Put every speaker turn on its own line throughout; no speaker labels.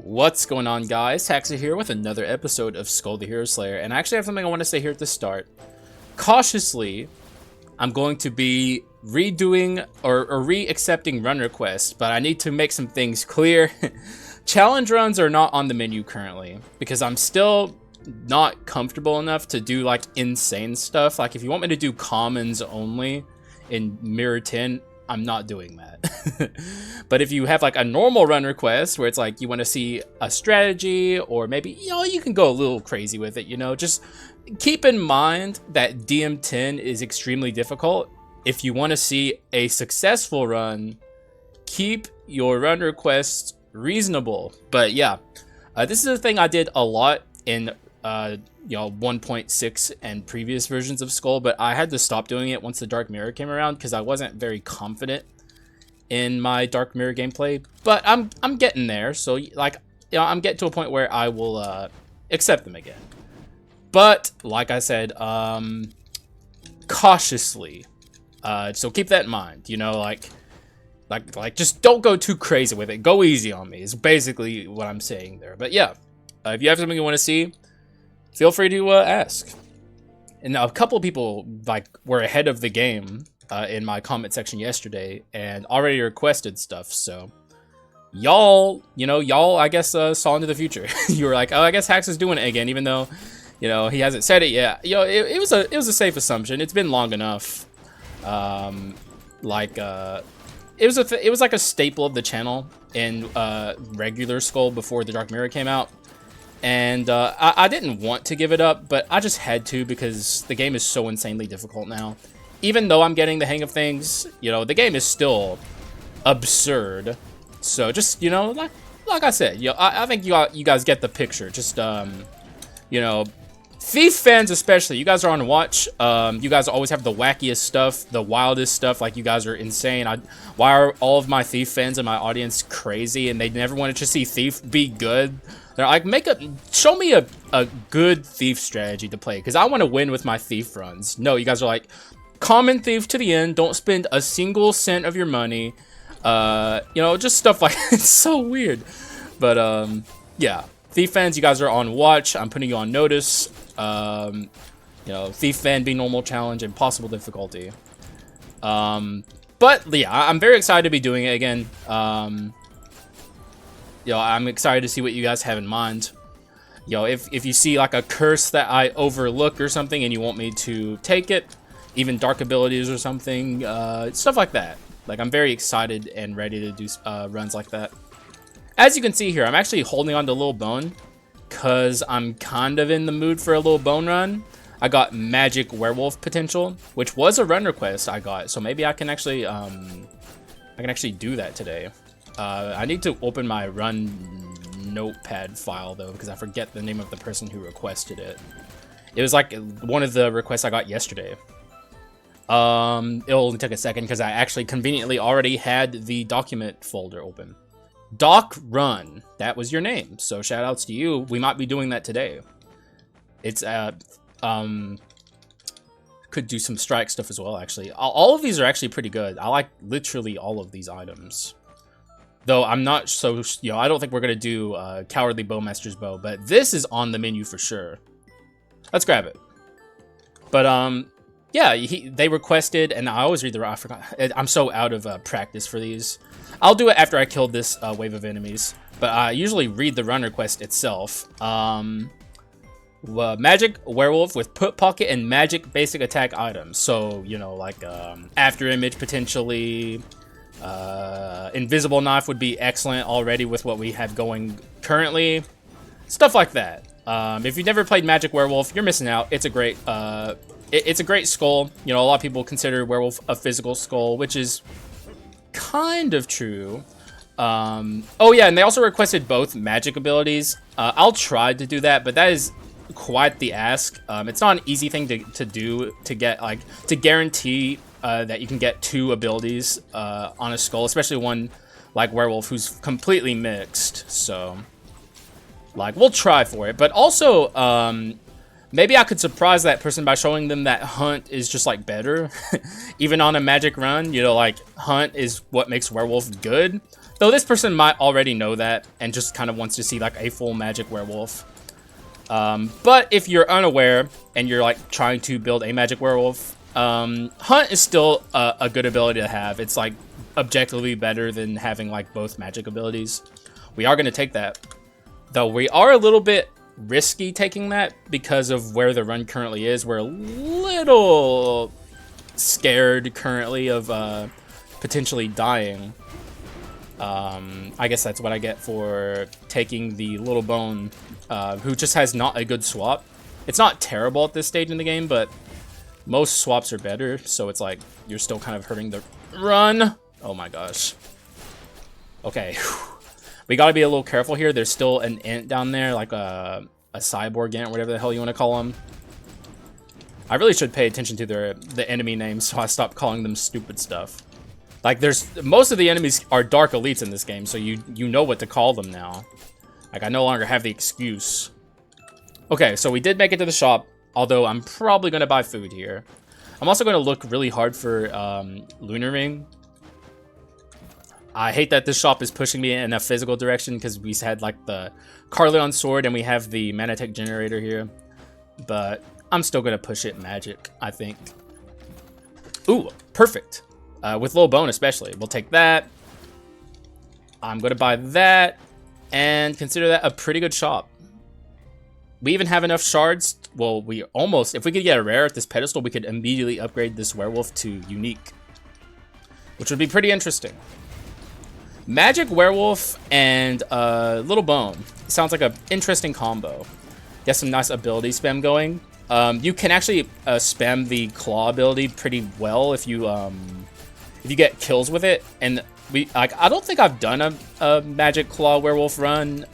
What's going on, guys? Haxa here with another episode of Skul the Hero Slayer, and I actually have something I want to say here at the start. Cautiously, I'm going to be redoing or re-accepting run requests, but I need to make some things clear. Challenge runs are not on the menu currently, because I'm still not comfortable enough to do like insane stuff. Like if you want me to do commons only in Mirror 10, I'm not doing that. But if you have like a normal run request where it's like you want to see a strategy, or maybe, you can go a little crazy with it, just keep in mind that DM10 is extremely difficult. If you want to see a successful run, keep your run requests reasonable. But yeah, this is a thing I did a lot in 1.6 and previous versions of Skul, but I had to stop doing it once the Dark Mirror came around because I wasn't very confident in my Dark Mirror gameplay. But I'm getting there, so I'm getting to a point where I will accept them again. But like I said, cautiously. So keep that in mind. Like just don't go too crazy with it. Go easy on me is basically what I'm saying there. But yeah, if you have something you want to see, feel free to ask. And a couple of people were ahead of the game in my comment section yesterday and already requested stuff. So y'all, I guess saw into the future. You were like, oh, I guess Hax is doing it again, even though, he hasn't said it yet. It was a safe assumption. It's been long enough. It was like a staple of the channel in regular Skul before the Dark Mirror came out. And I didn't want to give it up, but I just had to because the game is so insanely difficult now. Even though I'm getting the hang of things, the game is still absurd. So just, like I said, I think you guys get the picture. Just, Thief fans especially, you guys are on watch. You guys always have the wackiest stuff, the wildest stuff. Like, you guys are insane. Why are all of my Thief fans in my audience crazy and they never wanted to see Thief be good? They're like, show me a good Thief strategy to play, because I want to win with my Thief runs. No, you guys are like, common Thief to the end, don't spend a single cent of your money. Just stuff like it's so weird. But yeah, Thief fans, you guys are on watch. I'm putting you on notice. Thief fan be normal challenge, impossible difficulty. But yeah, I'm very excited to be doing it again. I'm excited to see what you guys have in mind. If you see like a curse that I overlook or something and you want me to take it, even dark abilities or something, stuff like that. Like, I'm very excited and ready to do runs like that. As you can see here, I'm actually holding on to a little bone because I'm kind of in the mood for a little bone run. I got magic werewolf potential, which was a run request I got, so maybe I can actually do that today. I need to open my run notepad file though, because I forget the name of the person who requested it. It was like one of the requests I got yesterday. It only took a second because I actually conveniently already had the document folder open. Doc Run, that was your name, so shout outs to you. We might be doing that today. It's could do some strike stuff as well, actually. All of these are actually pretty good. I like literally all of these items. Though I'm not so, I don't think we're gonna do Cowardly Bowmaster's Bow, but this is on the menu for sure. Let's grab it. But yeah, they requested, and I always read the. I forgot. I'm so out of practice for these. I'll do it after I kill this wave of enemies, but I usually read the run request itself. Magic werewolf with put pocket and magic basic attack items. So after image potentially. Invisible knife would be excellent already with what we have going currently. Stuff like that. If you've never played Magic Werewolf, you're missing out. It's a great it's a great Skul. A lot of people consider Werewolf a physical Skul, which is kind of true. Oh yeah, and they also requested both magic abilities. I'll try to do that, but that is quite the ask. It's not an easy thing to do, to get to guarantee that you can get 2 abilities on a Skul, especially one like Werewolf who's completely mixed. So we'll try for it, but also maybe I could surprise that person by showing them that Hunt is just better. Even on a magic run, Hunt is what makes Werewolf good. Though this person might already know that and just kind of wants to see like a full magic werewolf. But if you're unaware and you're like trying to build a magic werewolf, Hunt is still a good ability to have. It's like objectively better than having like both magic abilities. We are going to take that. Though we are a little bit risky taking that because of where the run currently is. We're a little scared currently of potentially dying. I guess that's what I get for taking the little bone, who just has not a good swap. It's not terrible at this stage in the game, but most swaps are better, so it's like you're still kind of hurting the run. Oh my gosh. Okay. We gotta be a little careful here. There's still an ant down there, like a cyborg ant, whatever the hell you want to call them. I really should pay attention to the enemy names so I stop calling them stupid stuff. Like, most of the enemies are dark elites in this game, so you know what to call them now. Like, I no longer have the excuse. Okay, so we did make it to the shop, although I'm probably going to buy food here. I'm also going to look really hard for Lunar Ring. I hate that this shop is pushing me in a physical direction because we had, like, the Carleon sword and we have the Manatech generator here. But I'm still going to push it magic, I think. Ooh, perfect. With low bone especially. We'll take that. I'm going to buy that. And consider that a pretty good shop. We even have enough shards. Well, we almost... If we could get a rare at this pedestal, we could immediately upgrade this werewolf to unique. Which would be pretty interesting. Magic werewolf and little bone. Sounds like an interesting combo. Get some nice ability spam going. You can actually spam the claw ability pretty well if you get kills with it. And I don't think I've done a magic claw werewolf run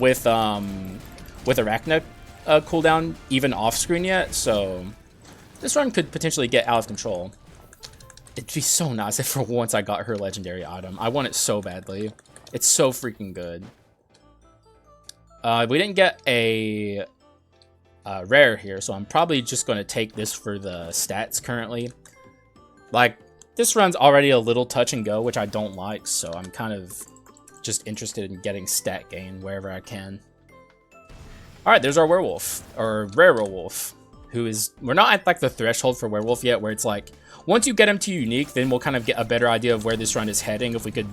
with Arachna cooldown even off screen yet. So this run could potentially get out of control. It'd be so nice if for once I got her legendary item. I want it so badly. It's so freaking good. We didn't get a rare here, so I'm probably just going to take this for the stats currently. Like, this run's already a little touch and go, which I don't like, so I'm kind of just interested in getting stat gain wherever I can. Alright, there's our werewolf, or rare werewolf, who is... We're not at, like, the threshold for werewolf yet, where it's like, once you get him to unique, then we'll kind of get a better idea of where this run is heading, if we could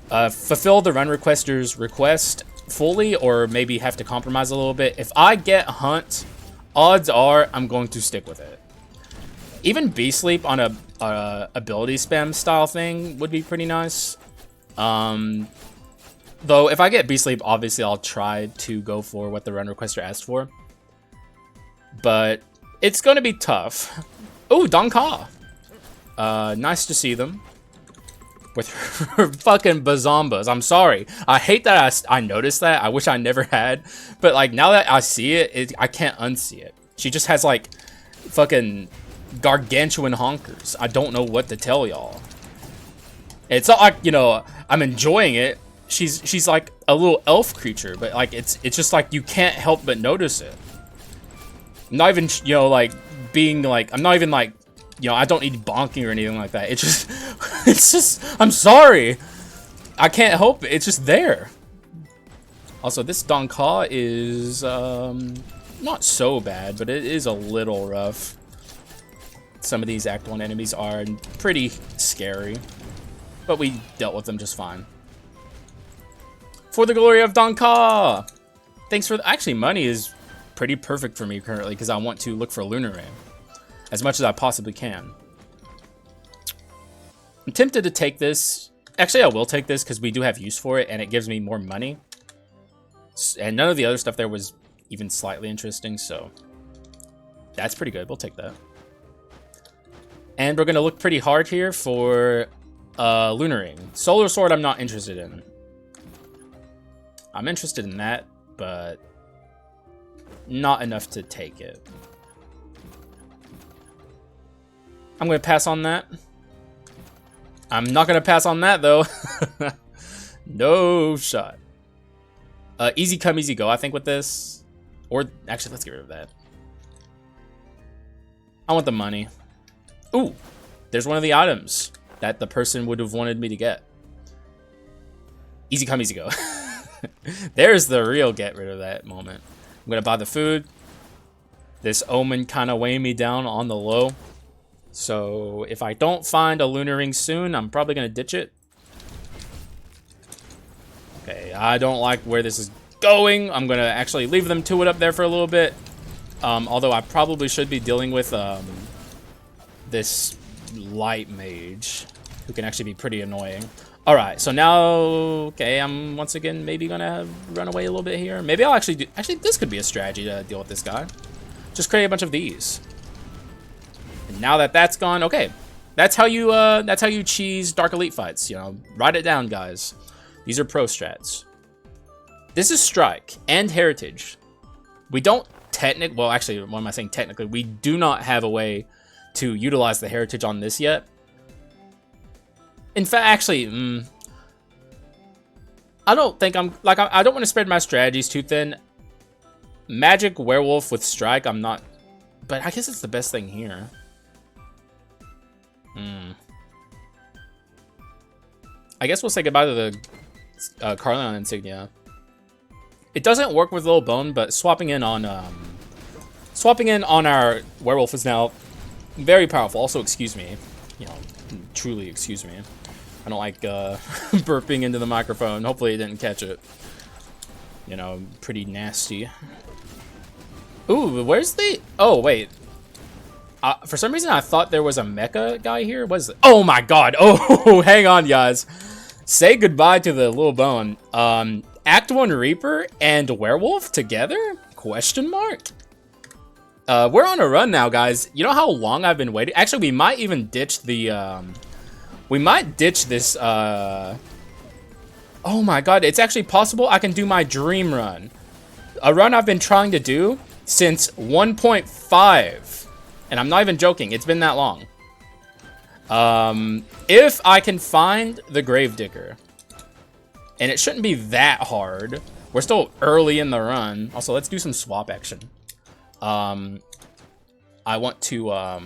fulfill the run requester's request fully, or maybe have to compromise a little bit. If I get Hunt, odds are I'm going to stick with it. Even Beast Sleep on a ability spam style thing would be pretty nice. Though if I get Beast Sleep, obviously I'll try to go for what the run requester asked for. But it's going to be tough. Oh, Donka. Nice to see them. With her fucking bazombas. I'm sorry. I hate that I noticed that. I wish I never had. But like now that I see it, I can't unsee it. She just has like fucking gargantuan honkers. I don't know what to tell y'all. It's not like, you know, I'm enjoying it. She's like a little elf creature, but like it's just like you can't help but notice it. I'm not even, you know, like being like, I'm not even like, you know, I don't need bonking or anything like that. It's just, I'm sorry. I can't help it. It's just there. Also, this Donka is not so bad, but it is a little rough. Some of these Act 1 enemies are pretty scary, but we dealt with them just fine. For the glory of Donka! Thanks for... Actually, money is pretty perfect for me currently because I want to look for Lunar Ring as much as I possibly can. I'm tempted to take this. Actually, I will take this because we do have use for it and it gives me more money. And none of the other stuff there was even slightly interesting, so that's pretty good. We'll take that. And we're going to look pretty hard here for Lunar Ring. Solar Sword I'm not interested in. I'm interested in that, but not enough to take it. I'm going to pass on that. I'm not going to pass on that, though. No shot. Easy come, easy go, I think, with this. Or, actually, let's get rid of that. I want the money. Ooh, there's one of the items that the person would have wanted me to get. Easy come, easy go. There's the real get rid of that moment. I'm gonna buy the food. This omen kind of weighing me down on the low. So if I don't find a lunar ring soon, I'm probably gonna ditch it. Okay, I don't like where this is going. I'm gonna actually leave them to it up there for a little bit. Although I probably should be dealing with this light mage, who can actually be pretty annoying. All right, so now, okay, I'm once again maybe gonna run away a little bit here. Maybe I'll actually do. Actually, this could be a strategy to deal with this guy. Just create a bunch of these. And now that that's gone, okay, that's how you cheese Dark Elite fights. You know, write it down, guys. These are pro strats. This is Strike and Heritage. We don't well, actually, what am I saying technically? We do not have a way to utilize the Heritage on this yet. In fact, actually, I don't think I don't want to spread my strategies too thin. Magic Werewolf with Strike, I'm not, but I guess it's the best thing here. I guess we'll say goodbye to the Carlion Insignia. It doesn't work with Little Bone, but swapping in on our Werewolf is now very powerful. Also, excuse me, you know, truly excuse me. I don't like burping into the microphone. Hopefully it didn't catch it. You know, pretty nasty. Ooh, where's the... Oh, wait. For some reason, I thought there was a mecha guy here. What is it? Oh, my God. Oh, hang on, guys. Say goodbye to the Little Bone. Act 1 Reaper and Werewolf together? Question mark? We're on a run now, guys. You know how long I've been waiting? Actually, we might even ditch the... we might ditch this... Oh, my God. It's actually possible I can do my dream run. A run I've been trying to do since 1.5. And I'm not even joking. It's been that long. If I can find the Gravedigger, and it shouldn't be that hard. We're still early in the run. Also, let's do some swap action. I want to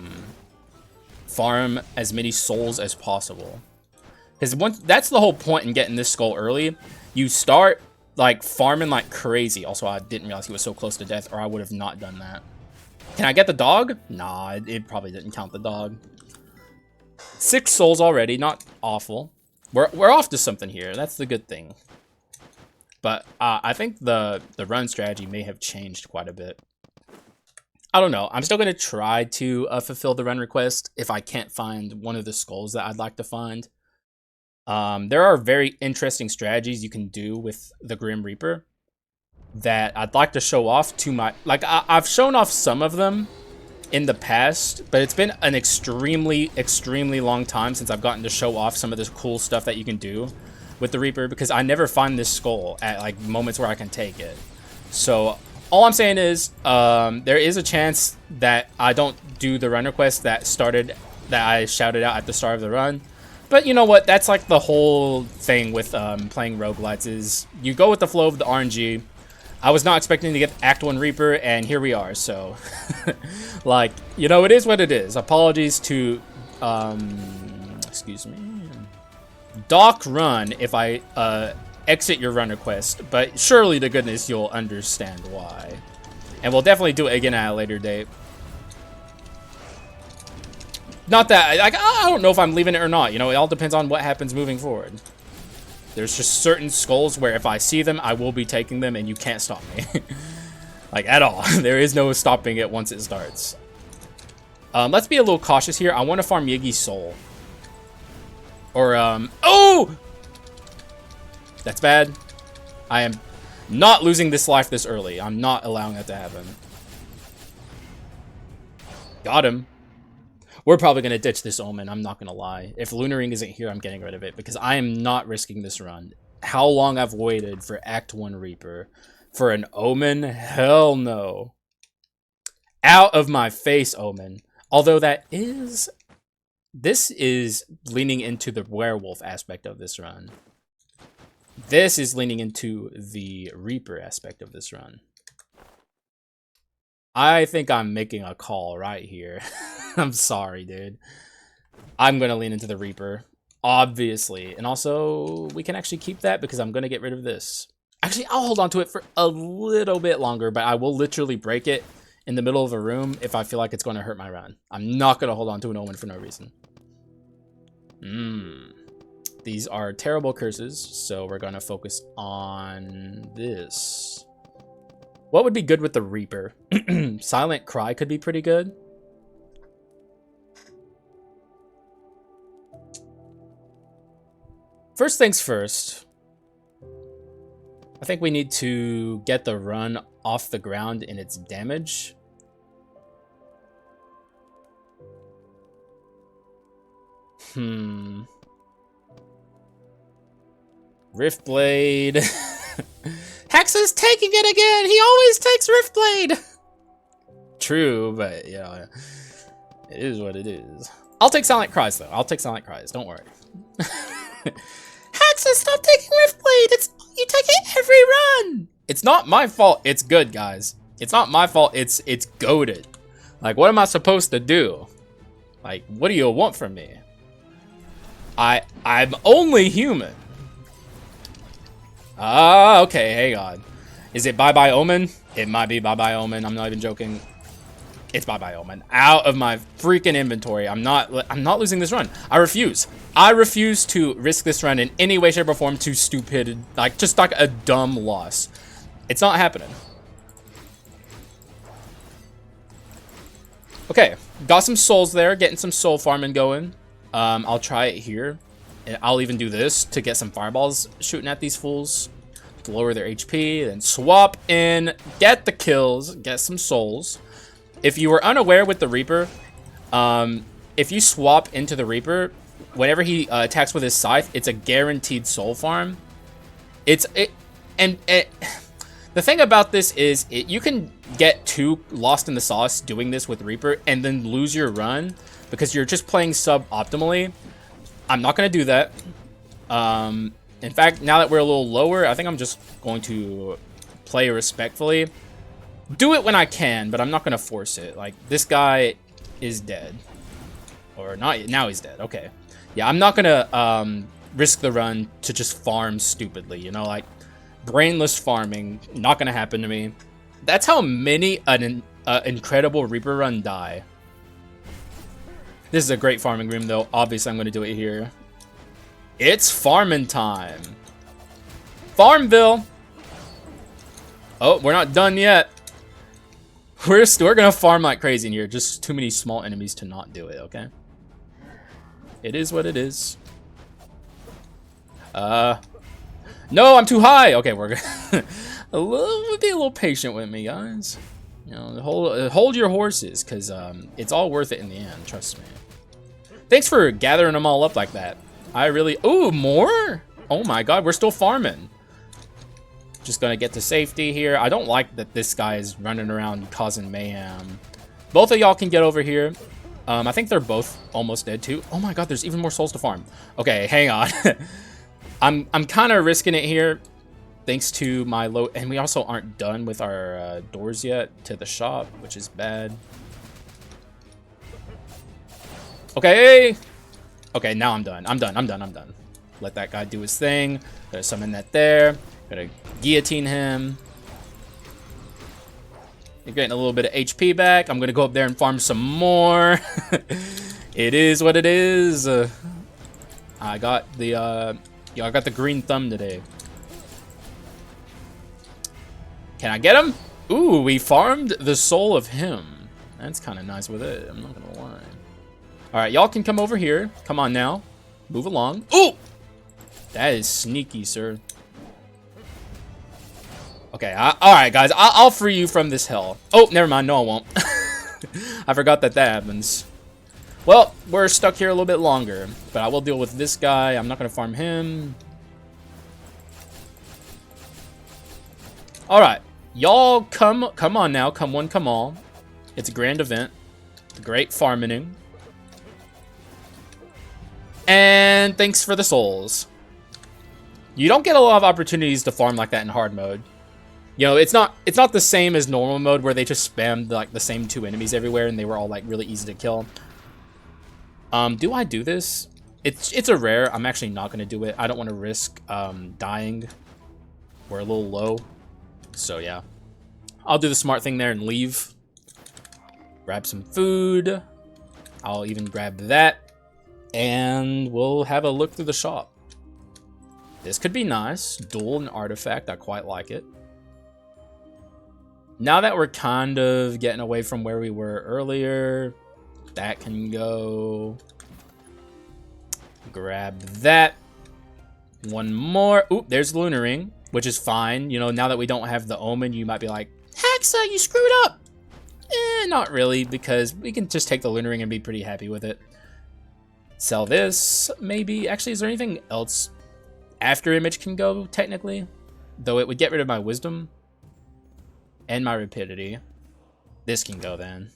farm as many souls as possible, because that's the whole point in getting this skull early. You start like farming like crazy. Also, I didn't realize he was so close to death, or I would have not done that. Can I get the dog? Nah, it probably didn't count the dog. 6 souls already, not awful. We're off to something here. That's the good thing. But I think the run strategy may have changed quite a bit. I don't know. I'm still going to try to fulfill the run request if I can't find one of the skulls that I'd like to find. There are very interesting strategies you can do with the Grim Reaper that I'd like to show off to my... Like, I've shown off some of them in the past, but it's been an extremely long time since I've gotten to show off some of this cool stuff that you can do with the Reaper, because I never find this skull at like moments where I can take it. So all I'm saying is there is a chance that I don't do the run request that I shouted out at the start of the run. But you know what, that's like the whole thing with playing roguelites, is you go with the flow of the RNG. I was not expecting to get Act 1 Reaper, and here we are, so... like, you know, it is what it is. Apologies to, excuse me, Doc Run if I, exit your run request, but surely to goodness you'll understand why. And we'll definitely do it again at a later date. Not that, like, I don't know if I'm leaving it or not, you know, it all depends on what happens moving forward. There's just certain skulls where if I see them, I will be taking them, and you can't stop me. Like, at all. There is no stopping it once it starts. Let's be a little cautious here. I want to farm Yiggy's soul. Or, oh! That's bad. I am not losing this life this early. I'm not allowing that to happen. Got him. We're probably going to ditch this Omen, I'm not going to lie. If Lunar Ring isn't here, I'm getting rid of it, because I am not risking this run. How long I've waited for Act 1 Reaper. For an Omen? Hell no. Out of my face, Omen. Although this is leaning into the werewolf aspect of this run. This is leaning into the Reaper aspect of this run. I think I'm making a call right here. I'm sorry, dude. I'm going to lean into the Reaper. obviously. And also, we can actually keep that because I'm going to get rid of this. Actually, I'll hold on to it for a little bit longer, but I will literally break it in the middle of a room if I feel like it's going to hurt my run. I'm not going to hold on to an omen for no reason. These are terrible curses, so we're going to focus on this. What would be good with the Reaper? Silent Cry could be pretty good. First things first, I think we need to get the run off the ground in its damage. Riftblade. Haxa's taking it again! He always takes Riftblade! True, but you know, it is what it is. I'll take Silent Cries though. I'll take Silent Cries, don't worry. Haxa, stop taking Riftblade! You take it every run! It's not my fault, it's good, guys. It's not my fault, it's goated. Like, what am I supposed to do? Like, what do you want from me? I'm only human. Ah, okay, hang on. Is it bye-bye Omen? It might be bye-bye Omen, I'm not even joking. It's bye-bye Omen. Out of my freaking inventory. I'm not losing this run. I refuse. I refuse to risk this run in any way, shape, or form to stupid, like, just like a dumb loss. It's not happening. Okay, got some souls there, getting some soul farming going. I'll try it here. And I'll even do this to get some fireballs shooting at these fools to lower their HP, then swap in, get the kills, get some souls. If you were unaware with the Reaper, if you swap into the Reaper, whenever he attacks with his scythe, it's a guaranteed soul farm. The thing about this is you can get too lost in the sauce doing this with Reaper and then lose your run because you're just playing sub-optimally. I'm not going to do that. In fact, now that we're a little lower, I think I'm just going to play respectfully. Do it when I can, but I'm not going to force it. Like, this guy is dead. Or not, now he's dead. Okay. Yeah, I'm not going to risk the run to just farm stupidly, you know, like brainless farming. Not going to happen to me. That's how many an incredible Reaper run die. This is a great farming room, though. Obviously, I'm going to do it here. It's farming time. Farmville. Oh, we're not done yet. We're going to farm like crazy in here. Just too many small enemies to not do it, okay? It is what it is. No, I'm too high. Okay, we're going to be a little patient with me, guys. You know, hold your horses, because it's all worth it in the end, trust me. Thanks for gathering them all up like that. I really... Ooh, more? Oh my god, we're still farming. Just gonna get to safety here. I don't like that this guy is running around causing mayhem. Both of y'all can get over here. I think they're both almost dead too. Oh my god, there's even more souls to farm. Okay, hang on. I'm kind of risking it here. Thanks to my low... And we also aren't done with our doors yet to the shop, which is bad. Okay. Okay, now I'm done. I'm done. Let that guy do his thing. Gonna summon that there. Gonna guillotine him. You're getting a little bit of HP back. I'm gonna go up there and farm some more. It is what it is. I got the I got the green thumb today. Can I get him? Ooh, we farmed the soul of him. That's kind of nice with it. I'm not gonna lie. All right, y'all can come over here. Come on now, move along. Ooh, that is sneaky, sir. Okay, all right, guys. I'll free you from this hell. Oh, never mind. No, I won't. I forgot that happens. Well, we're stuck here a little bit longer, but I will deal with this guy. I'm not gonna farm him. All right, y'all come on now. Come one, come all. It's a grand event. It's a great farming. And thanks for the souls. You don't get a lot of opportunities to farm like that in hard mode. You know, it's not the same as normal mode where they just spammed like the same 2 enemies everywhere and they were all like really easy to kill. Do I do this? It's a rare. I'm actually not going to do it. I don't want to risk dying. We're a little low. So, yeah. I'll do the smart thing there and leave. Grab some food. I'll even grab that. And we'll have a look through the shop. This could be nice. Duel and artifact. I quite like it. Now that we're kind of getting away from where we were earlier, that can go. Grab that. One more. Oop, there's the lunar ring, which is fine. You know, now that we don't have the omen, you might be like, Haxa, you screwed up. Not really, because we can just take the lunar ring and be pretty happy with it. Sell this, maybe. Actually, is there anything else after image can go, technically? Though it would get rid of my wisdom and my rapidity. This can go then.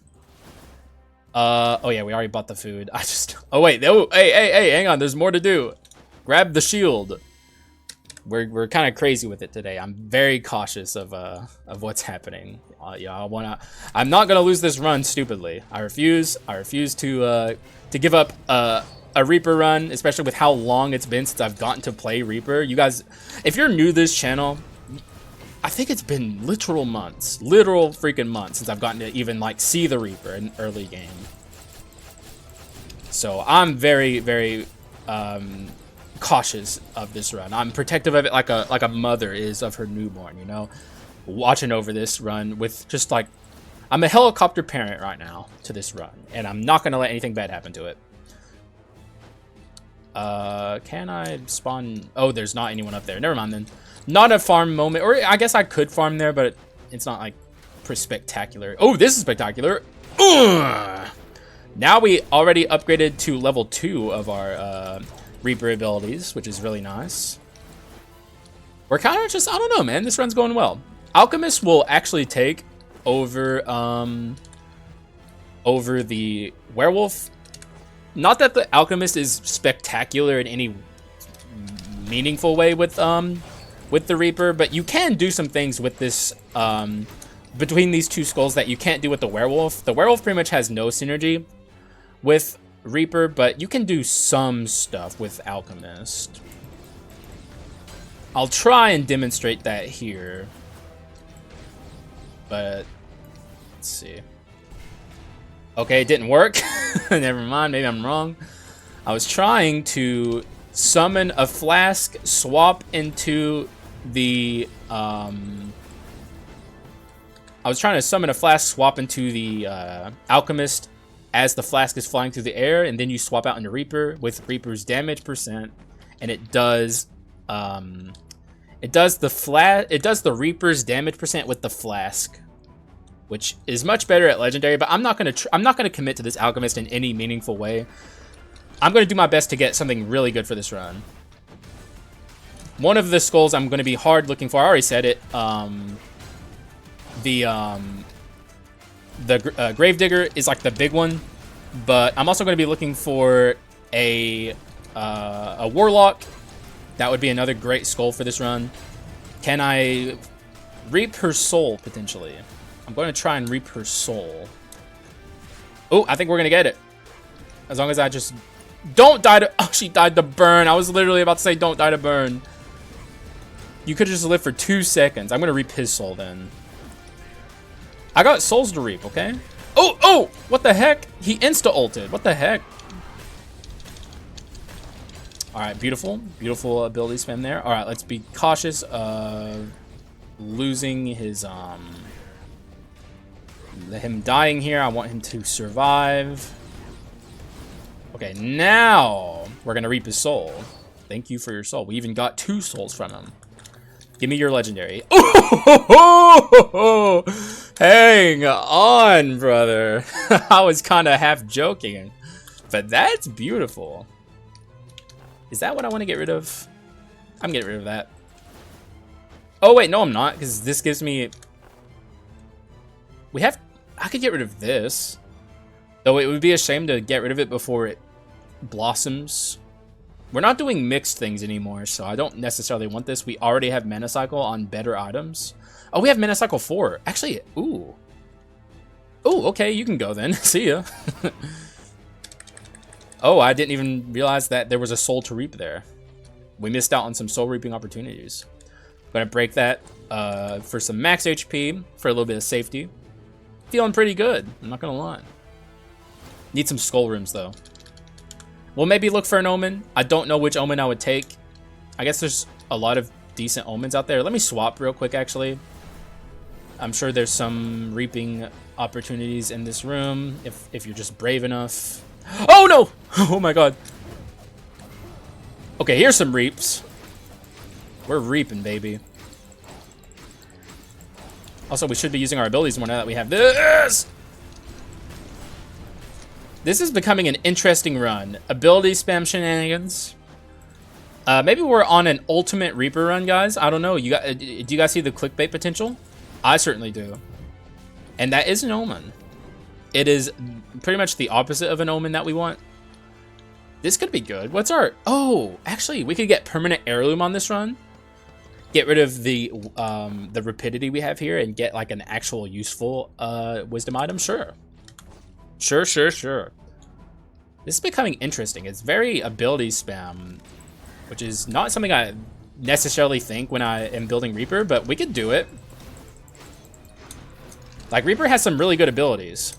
Oh yeah, we already bought the food. Oh wait, oh, hey, hang on, there's more to do. Grab the shield. We're kind of crazy with it today. I'm very cautious of what's happening. Yeah, I'm not gonna lose this run stupidly. I refuse to give up a Reaper run, especially with how long it's been since I've gotten to play Reaper. You guys, if you're new to this channel, I think it's been literal freaking months since I've gotten to even like see the Reaper in early game. So I'm very, very cautious of this run. I'm protective of it like a mother is of her newborn, you know, watching over this run with just like, I'm a helicopter parent right now to this run, and I'm not gonna let anything bad happen to it. Can I spawn? Oh, there's not anyone up there. Never mind then. Not a farm moment, or I guess I could farm there, but it's not like spectacular. Oh, this is spectacular. Now we already upgraded to level 2 of our Reaper abilities, which is really nice. We're kind of just, I don't know, man. This run's going well. Alchemist will actually take over the werewolf. Not that the alchemist is spectacular in any meaningful way with the Reaper, but you can do some things with this between these two skulls that you can't do with the werewolf. The werewolf pretty much has no synergy with Reaper, but you can do some stuff with alchemist. I'll try and demonstrate that here, but let's see. Okay, it didn't work. Never mind, maybe I'm wrong. I was trying to summon a flask, swap into the alchemist as the flask is flying through the air, and then you swap out into Reaper with Reaper's damage percent, and it does the Reaper's damage percent with the flask, which is much better at legendary. But I'm not gonna commit to this alchemist in any meaningful way. I'm gonna do my best to get something really good for this run. One of the skulls I'm gonna be hard looking for. I already said it. The Gravedigger is like the big one, but I'm also going to be looking for a Warlock. That would be another great skull for this run. Can I reap her soul potentially? I'm going to try and reap her soul. Oh, I think we're going to get it. As long as I just don't die to... Oh, she died to burn. I was literally about to say don't die to burn. You could just live for 2 seconds. I'm going to reap his soul then. I got souls to reap, okay? Oh, what the heck? He insta-ulted. What the heck? All right, beautiful ability spam there. All right, let's be cautious of losing his, him dying here. I want him to survive. Okay, now we're gonna reap his soul. Thank you for your soul. We even got 2 souls from him. Give me your legendary. Oh, hang on, brother. I was kind of half joking, but that's beautiful. Is that what I want to get rid of? I'm getting rid of that. Oh, wait, no, I'm not, because this gives me... I could get rid of this, though it would be a shame to get rid of it before it blossoms. We're not doing mixed things anymore, so I don't necessarily want this. We already have Mana Cycle on better items. Oh, we have Mana Cycle 4. Actually, ooh. Ooh, okay, you can go then. See ya. Oh, I didn't even realize that there was a soul to reap there. We missed out on some soul reaping opportunities. Gonna break that for some max HP for a little bit of safety. Feeling pretty good, I'm not gonna lie. Need some skull rooms though. We'll maybe look for an omen. I don't know which omen I would take. I guess there's a lot of decent omens out there. Let me swap real quick actually. I'm sure there's some reaping opportunities in this room if you're just brave enough. Oh no! Oh my god. Okay, here's some reaps. We're reaping, baby. Also, we should be using our abilities more now that we have this. This is becoming an interesting run. Ability spam shenanigans. Maybe we're on an ultimate Reaper run, guys. I don't know. Do you guys see the clickbait potential? I certainly do. And that is an omen. It is pretty much the opposite of an omen that we want. This could be good. What's our... Oh, actually, we could get permanent heirloom on this run. Get rid of the rapidity we have here and get like an actual useful wisdom item. Sure. Sure. This is becoming interesting. It's very ability spam, which is not something I necessarily think when I am building Reaper, but we could do it. Like, Reaper has some really good abilities.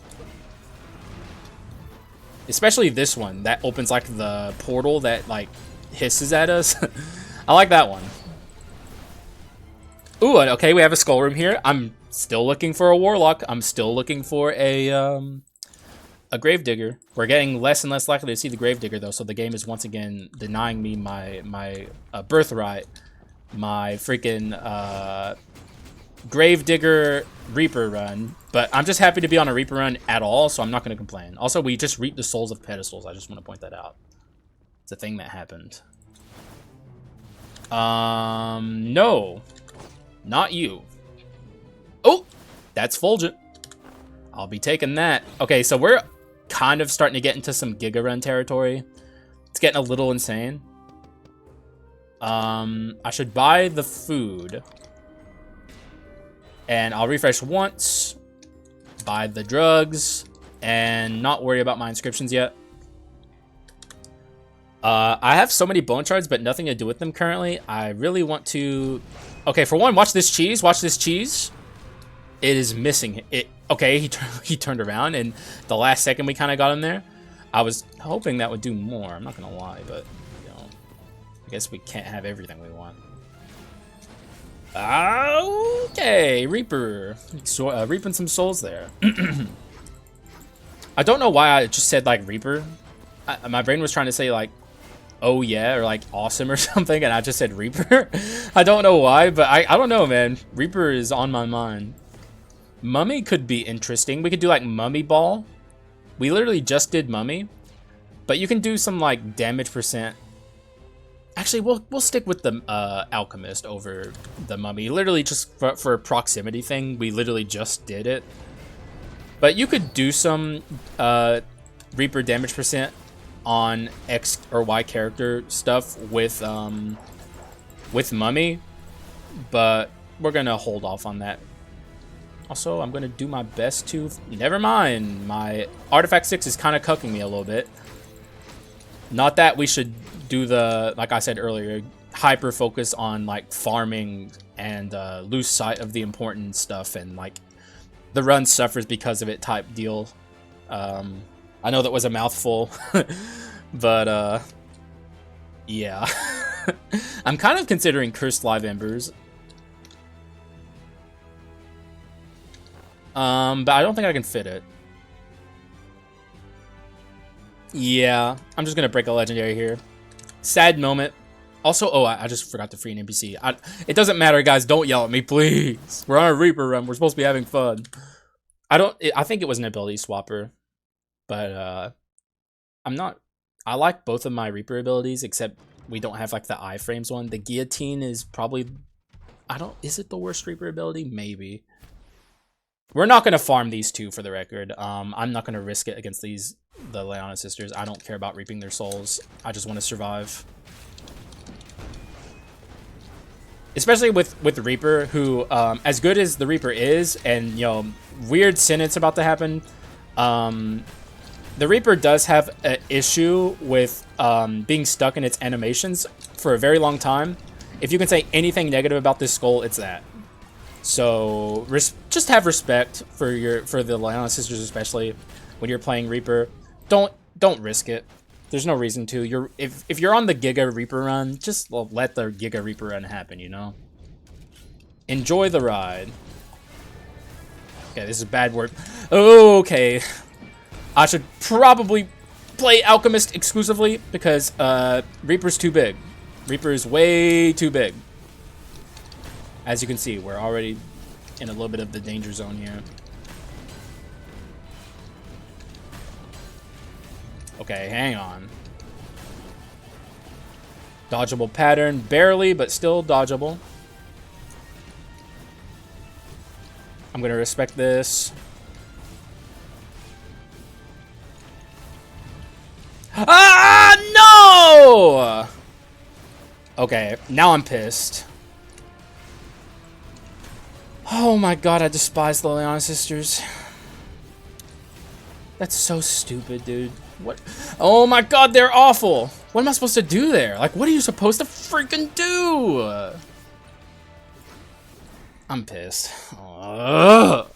Especially this one that opens like the portal that like hisses at us. I like that one. Ooh, okay, we have a skull room here. I'm still looking for a warlock. I'm still looking for a gravedigger. We're getting less and less likely to see the gravedigger though, so the game is once again denying me my birthright, my freaking gravedigger Reaper run. But I'm just happy to be on a Reaper run at all, so I'm not going to complain. Also, we just reaped the souls of pedestals. I just want to point that out. It's a thing that happened. No. Not you. Oh, that's Fulgent. I'll be taking that. Okay, so we're kind of starting to get into some Giga Run territory. It's getting a little insane. I should buy the food. And I'll refresh once. Buy the drugs. And not worry about my inscriptions yet. I have so many bone shards, but nothing to do with them currently. I really want to... Okay, for one, watch this cheese. Watch this cheese. It is missing it. Okay, he turned around, and the last second we kind of got him there. I was hoping that would do more. I'm not gonna lie, but you know, I guess we can't have everything we want. Okay, Reaper. So, reaping some souls there. I don't know why I just said like Reaper. My brain was trying to say like, oh yeah, or like awesome or something, and I just said Reaper. I don't know why, but I don't know, man. Reaper is on my mind. Mummy could be interesting. We could do like Mummy Ball. We literally just did Mummy, but you can do some like damage percent. Actually, we'll stick with the Alchemist over the Mummy. Literally just for a proximity thing. We literally just did it. But you could do some Reaper damage percent on X or Y character stuff with Mummy, but we're gonna hold off on that. Also, I'm gonna do my best to... Never mind, my Artifact 6 is kind of cucking me a little bit. Not that we should do the, like I said earlier, hyper focus on like farming and lose sight of the important stuff and like the run suffers because of it type deal. I know that was a mouthful, but yeah. I'm kind of considering Cursed Live Embers. But I don't think I can fit it. Yeah, I'm just gonna break a legendary here. Sad moment. Also, oh, I just forgot to free an NPC. It doesn't matter, guys. Don't yell at me, please. We're on a Reaper run. We're supposed to be having fun. I think it was an ability swapper. But, I'm not... I like both of my Reaper abilities, except we don't have, like, the iframes one. The Guillotine is probably... Is it the worst Reaper ability? Maybe. We're not going to farm these two, for the record. I'm not going to risk it against the Lyiana sisters. I don't care about reaping their souls. I just want to survive. Especially with Reaper, who, as good as the Reaper is, and, you know, weird sentence about to happen, The Reaper does have an issue with being stuck in its animations for a very long time. If you can say anything negative about this skull, it's that. So just have respect for the Lyiana sisters, especially when you're playing Reaper. Don't risk it. There's no reason to. If you're on the Giga Reaper run, just let the Giga Reaper run happen. You know. Enjoy the ride. Okay, this is a bad word. Okay. I should probably play Alchemist exclusively because Reaper's too big. Reaper is way too big. As you can see, we're already in a little bit of the danger zone here. Okay, hang on. Dodgeable pattern, barely, but still dodgeable. I'm gonna respect this. Ah, no! Okay, now I'm pissed. Oh my god, I despise the Lyiana sisters. That's so stupid, dude. What? Oh my god, they're awful. What am I supposed to do there? Like, what are you supposed to freaking do? I'm pissed. Ugh.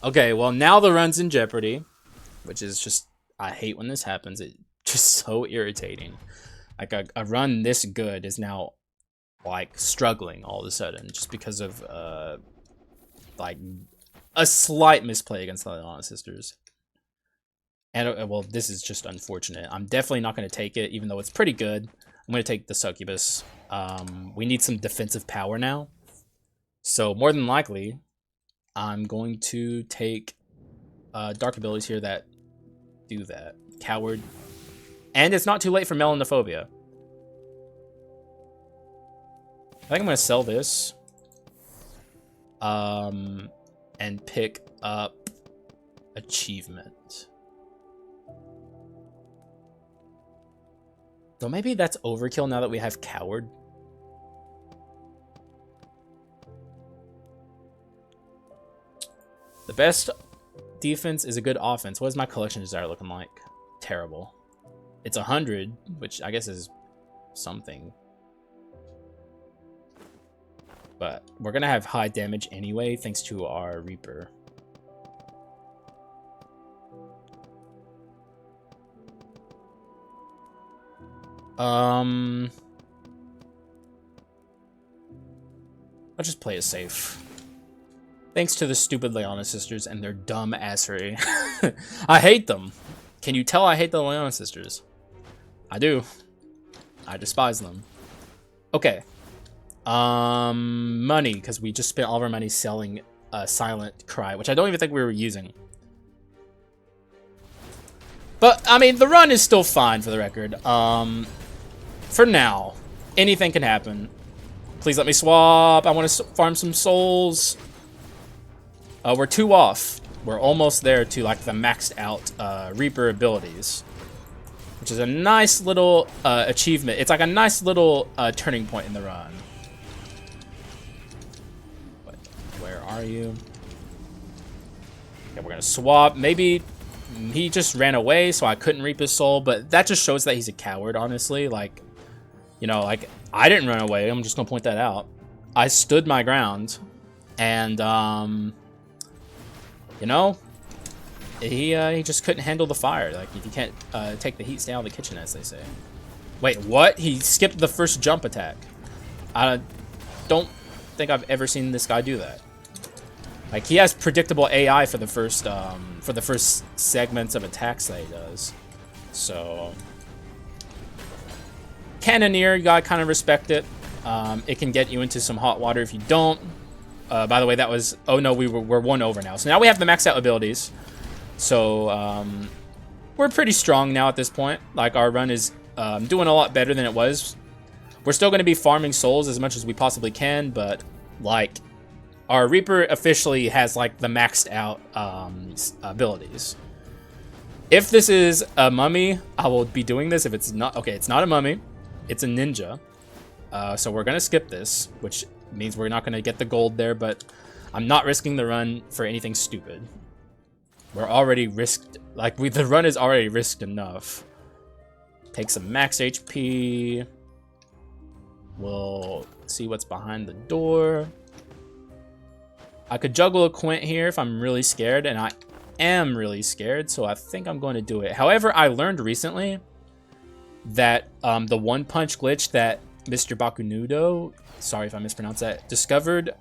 Okay, well, now the run's in jeopardy, which is just, I hate when this happens. It's just so irritating. Like, a run this good is now, like, struggling all of a sudden just because of, like, a slight misplay against the Lyiana sisters. And, well, this is just unfortunate. I'm definitely not going to take it, even though it's pretty good. I'm going to take the Succubus. We need some defensive power now. So, more than likely, I'm going to take dark abilities here that do that. Coward. And it's not too late for Melanophobia. I think I'm going to sell this. And pick up Achievement. So maybe that's overkill now that we have Coward. The best defense is a good offense. What is my collection desire looking like? Terrible. It's 100, which I guess is something. But we're going to have high damage anyway, thanks to our Reaper. I'll just play it safe. Thanks to the stupid Lyiana sisters and their dumb assery. I hate them. Can you tell I hate the Lyiana sisters? I do. I despise them. Okay. Money, because we just spent all of our money selling Silent Cry, which I don't even think we were using. But, I mean, the run is still fine for the record. For now, anything can happen. Please let me swap. I want to farm some souls. We're 2 off. We're almost there to like the maxed out Reaper abilities, which is a nice little achievement. It's like a nice little turning point in the run. But where are you? Okay, we're gonna swap. Maybe he just ran away, so I couldn't reap his soul. But that just shows that he's a coward, honestly. Like, you know, like I didn't run away. I'm just gonna point that out. I stood my ground, and you know, he just couldn't handle the fire. Like, if you can't take the heat, stay out of the kitchen, as they say. Wait, what? He skipped the first jump attack. I don't think I've ever seen this guy do that. Like, he has predictable AI for the first segments of attacks that he does. So, Cannoneer, you gotta kind of respect it. It can get you into some hot water if you don't. By the way, that was... Oh, no, we're 1 over now. So now we have the maxed out abilities. So, we're pretty strong now at this point. Like, our run is doing a lot better than it was. We're still going to be farming souls as much as we possibly can, but, like, our Reaper officially has, like, the maxed out abilities. If this is a mummy, I will be doing this. If it's not... Okay, it's not a mummy. It's a ninja. So we're going to skip this, which... means we're not going to get the gold there, but I'm not risking the run for anything stupid. We're already risked, like the run is already risked enough. Take some max HP. We'll see what's behind the door. I could juggle a Quint here if I'm really scared, and I am really scared, so I think I'm going to do it. However, I learned recently that the one punch glitch that Mr. Bakunudo, sorry if I mispronounced that, discovered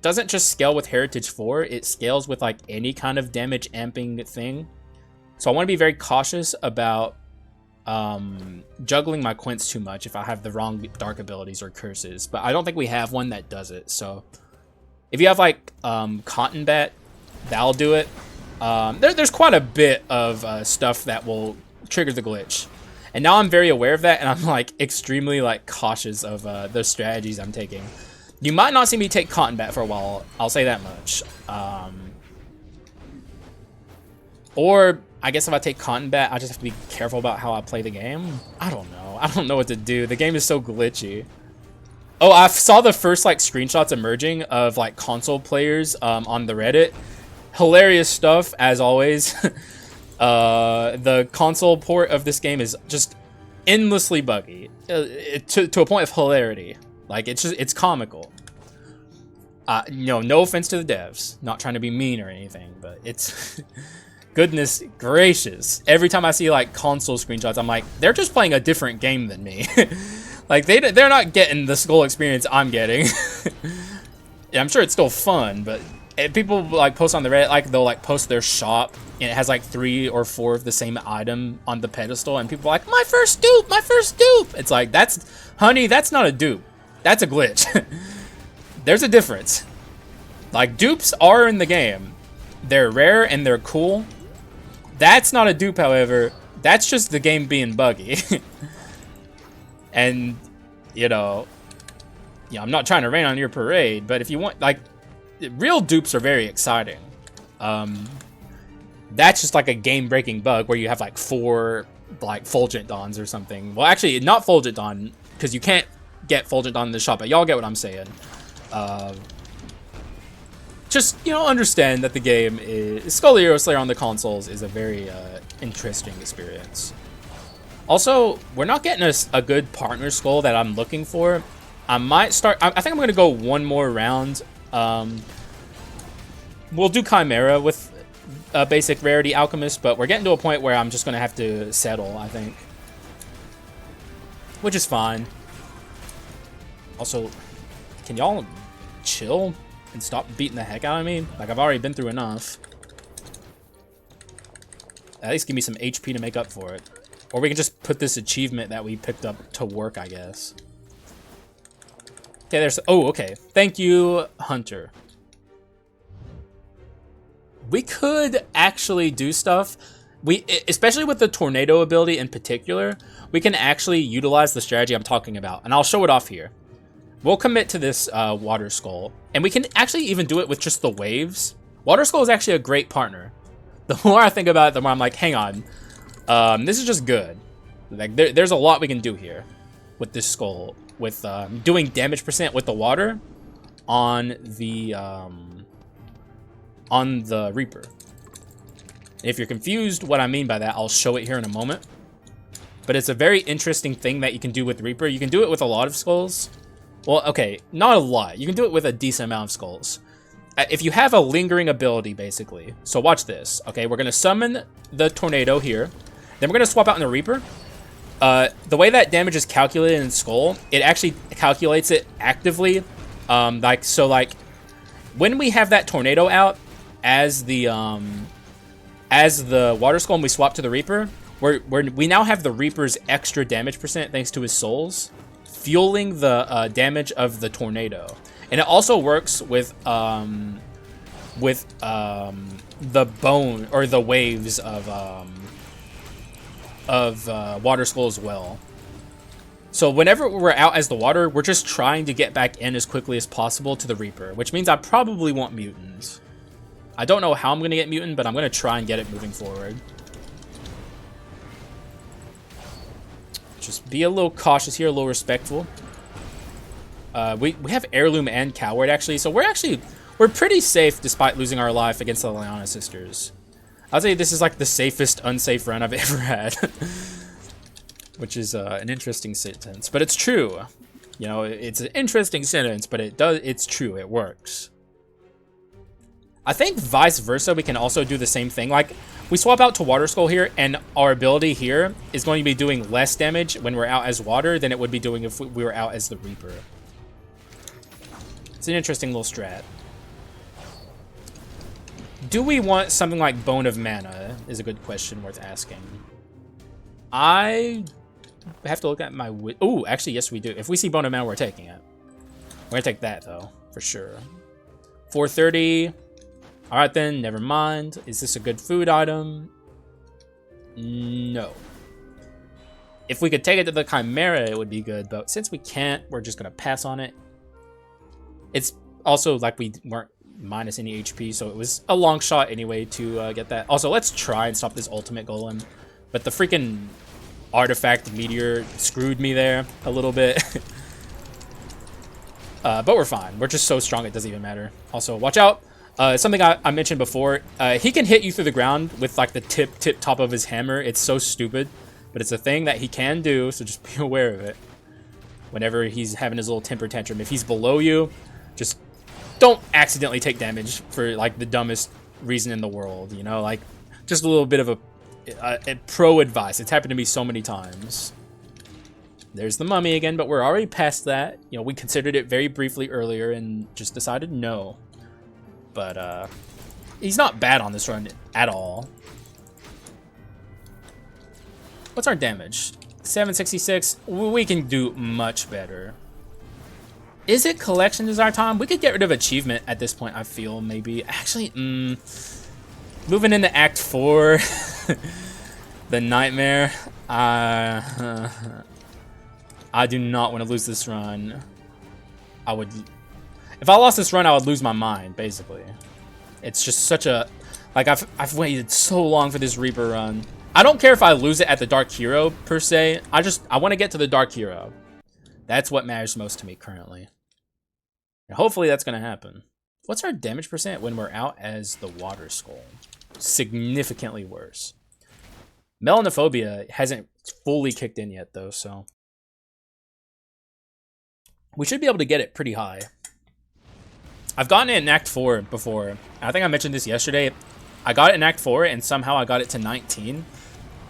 doesn't just scale with Heritage 4, it scales with like any kind of damage amping thing. So I want to be very cautious about juggling my Quints too much if I have the wrong dark abilities or curses, but I don't think we have one that does it. So if you have like Cotton Bat, that'll do it. There's quite a bit of stuff that will trigger the glitch, and now I'm very aware of that, and I'm like extremely like cautious of the strategies I'm taking. You might not see me take Cotton Bat for a while, I'll say that much. Or I guess if I take Cotton Bat, I just have to be careful about how I play the game. I don't know. I don't know what to do. The game is so glitchy. Oh, I saw the first like screenshots emerging of like console players on the Reddit. Hilarious stuff as always. The console port of this game is just endlessly buggy to a point of hilarity. Like it's comical. No offense to the devs. Not trying to be mean or anything, but it's goodness gracious. Every time I see like console screenshots, I'm like, they're just playing a different game than me. Like they're not getting the Skul experience I'm getting. Yeah, I'm sure it's still fun, but people like post on the Reddit, like they'll like post their shop and it has like 3 or 4 of the same item on the pedestal, and people are like, my first dupe, my first dupe. It's like, honey, that's not a dupe. That's a glitch. There's a difference. Like dupes are in the game. They're rare and they're cool. That's not a dupe, however. That's just the game being buggy. And, I'm not trying to rain on your parade, but if you want, like, real dupes are very exciting. That's just like a game-breaking bug where you have like 4, like, Fulgent Dawns or something. Well, actually, not Fulgent Dawn, because you can't get Fulgent Dawn in the shop, but y'all get what I'm saying. Just, understand that the game is... Skul the Hero Slayer on the consoles is a very interesting experience. Also, we're not getting a good partner Skul that I'm looking for. I might start... I think I'm going to go one more round. We'll do Chimera with a basic Rarity Alchemist, but we're getting to a point where I'm just going to have to settle, I think. Which is fine. Also, can y'all chill and stop beating the heck out of me? Like, I've already been through enough. At least give me some HP to make up for it. Or we can just put this achievement that we picked up to work, I guess. Okay, there's... Oh, okay. Thank you, Hunter. We could actually do stuff. Especially with the tornado ability in particular, we can actually utilize the strategy I'm talking about. And I'll show it off here. We'll commit to this Water Skul. And we can actually even do it with just the waves. Water Skul is actually a great partner. The more I think about it, the more I'm like, hang on. This is just good. Like there's a lot we can do here with this Skul. With doing damage percent with the water on the Reaper. If you're confused what I mean by that, I'll show it here in a moment. But it's a very interesting thing that you can do with Reaper. You can do it with a lot of Skuls. Well, okay, not a lot. You can do it with a decent amount of Skuls. If you have a lingering ability, basically. So watch this. Okay, we're going to summon the tornado here. Then we're going to swap out in the Reaper. The way that damage is calculated in Skul, it actually calculates it actively. When we have that tornado out as the Water Skul and we swap to the Reaper, we now have the Reaper's extra damage percent thanks to his souls, fueling the damage of the tornado. And it also works with the bone or the waves of Water Skul as well. So whenever we're out as the water, we're just trying to get back in as quickly as possible to the Reaper, which means I probably want mutants. I don't know how I'm going to get mutant, but I'm going to try and get it moving forward. Just be a little cautious here, a little respectful. We have Heirloom and Coward, actually, so we're pretty safe despite losing our life against the Lyiana sisters. I'll say this is like the safest unsafe run I've ever had. Which is an interesting sentence, but it's true. You know, it's an interesting sentence, but it's true, it works. I think vice versa, we can also do the same thing. Like, we swap out to Water Skull here, and our ability here is going to be doing less damage when we're out as water than it would be doing if we were out as the Reaper. It's an interesting little strat. Do we want something like Bone of Mana is a good question worth asking. I have to look at my... Ooh, actually, yes, we do. If we see Bone of Mana, we're taking it. We're going to take that, though, for sure. 430. All right, then. Never mind. Is this a good food item? No. If we could take it to the Chimera, it would be good. But since we can't, we're just going to pass on it. It's also like we weren't minus any HP, so it was a long shot anyway to get that. Also, let's try and stop this ultimate golem. But the freaking artifact meteor screwed me there a little bit. But we're fine. We're just so strong it doesn't even matter. Also, watch out. Something I mentioned before. He can hit you through the ground with like the tip top of his hammer. It's so stupid, but it's a thing that he can do, so just be aware of it. Whenever he's having his little temper tantrum. If he's below you, just don't accidentally take damage for like the dumbest reason in the world, you know? Like, just a little bit of a pro advice. It's happened to me so many times. There's the mummy again, but we're already past that. You know, we considered it very briefly earlier and just decided no. But he's not bad on this run at all. What's our damage? 766. We can do much better. Is it collection desire time? We could get rid of achievement at this point, I feel, maybe. Actually, moving into Act 4. The nightmare. I do not want to lose this run. If I lost this run, I would lose my mind, basically. It's just such a... Like, I've waited so long for this Reaper run. I don't care if I lose it at the Dark Hero, per se. I want to get to the Dark Hero. That's what matters most to me currently. And hopefully that's going to happen. What's our damage percent when we're out as the Water Skull? Significantly worse. Melanophobia hasn't fully kicked in yet, though, so... We should be able to get it pretty high. I've gotten it in Act 4 before. I think I mentioned this yesterday. I got it in Act 4, and somehow I got it to 19.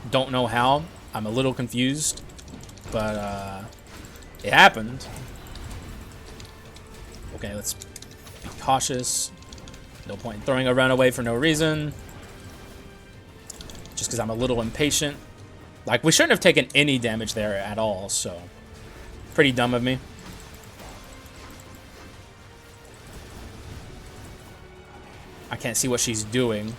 Don't know how. I'm a little confused. But, it happened. Okay, let's be cautious. No point in throwing a run away for no reason. Just because I'm a little impatient. Like, we shouldn't have taken any damage there at all, so... Pretty dumb of me. I can't see what she's doing.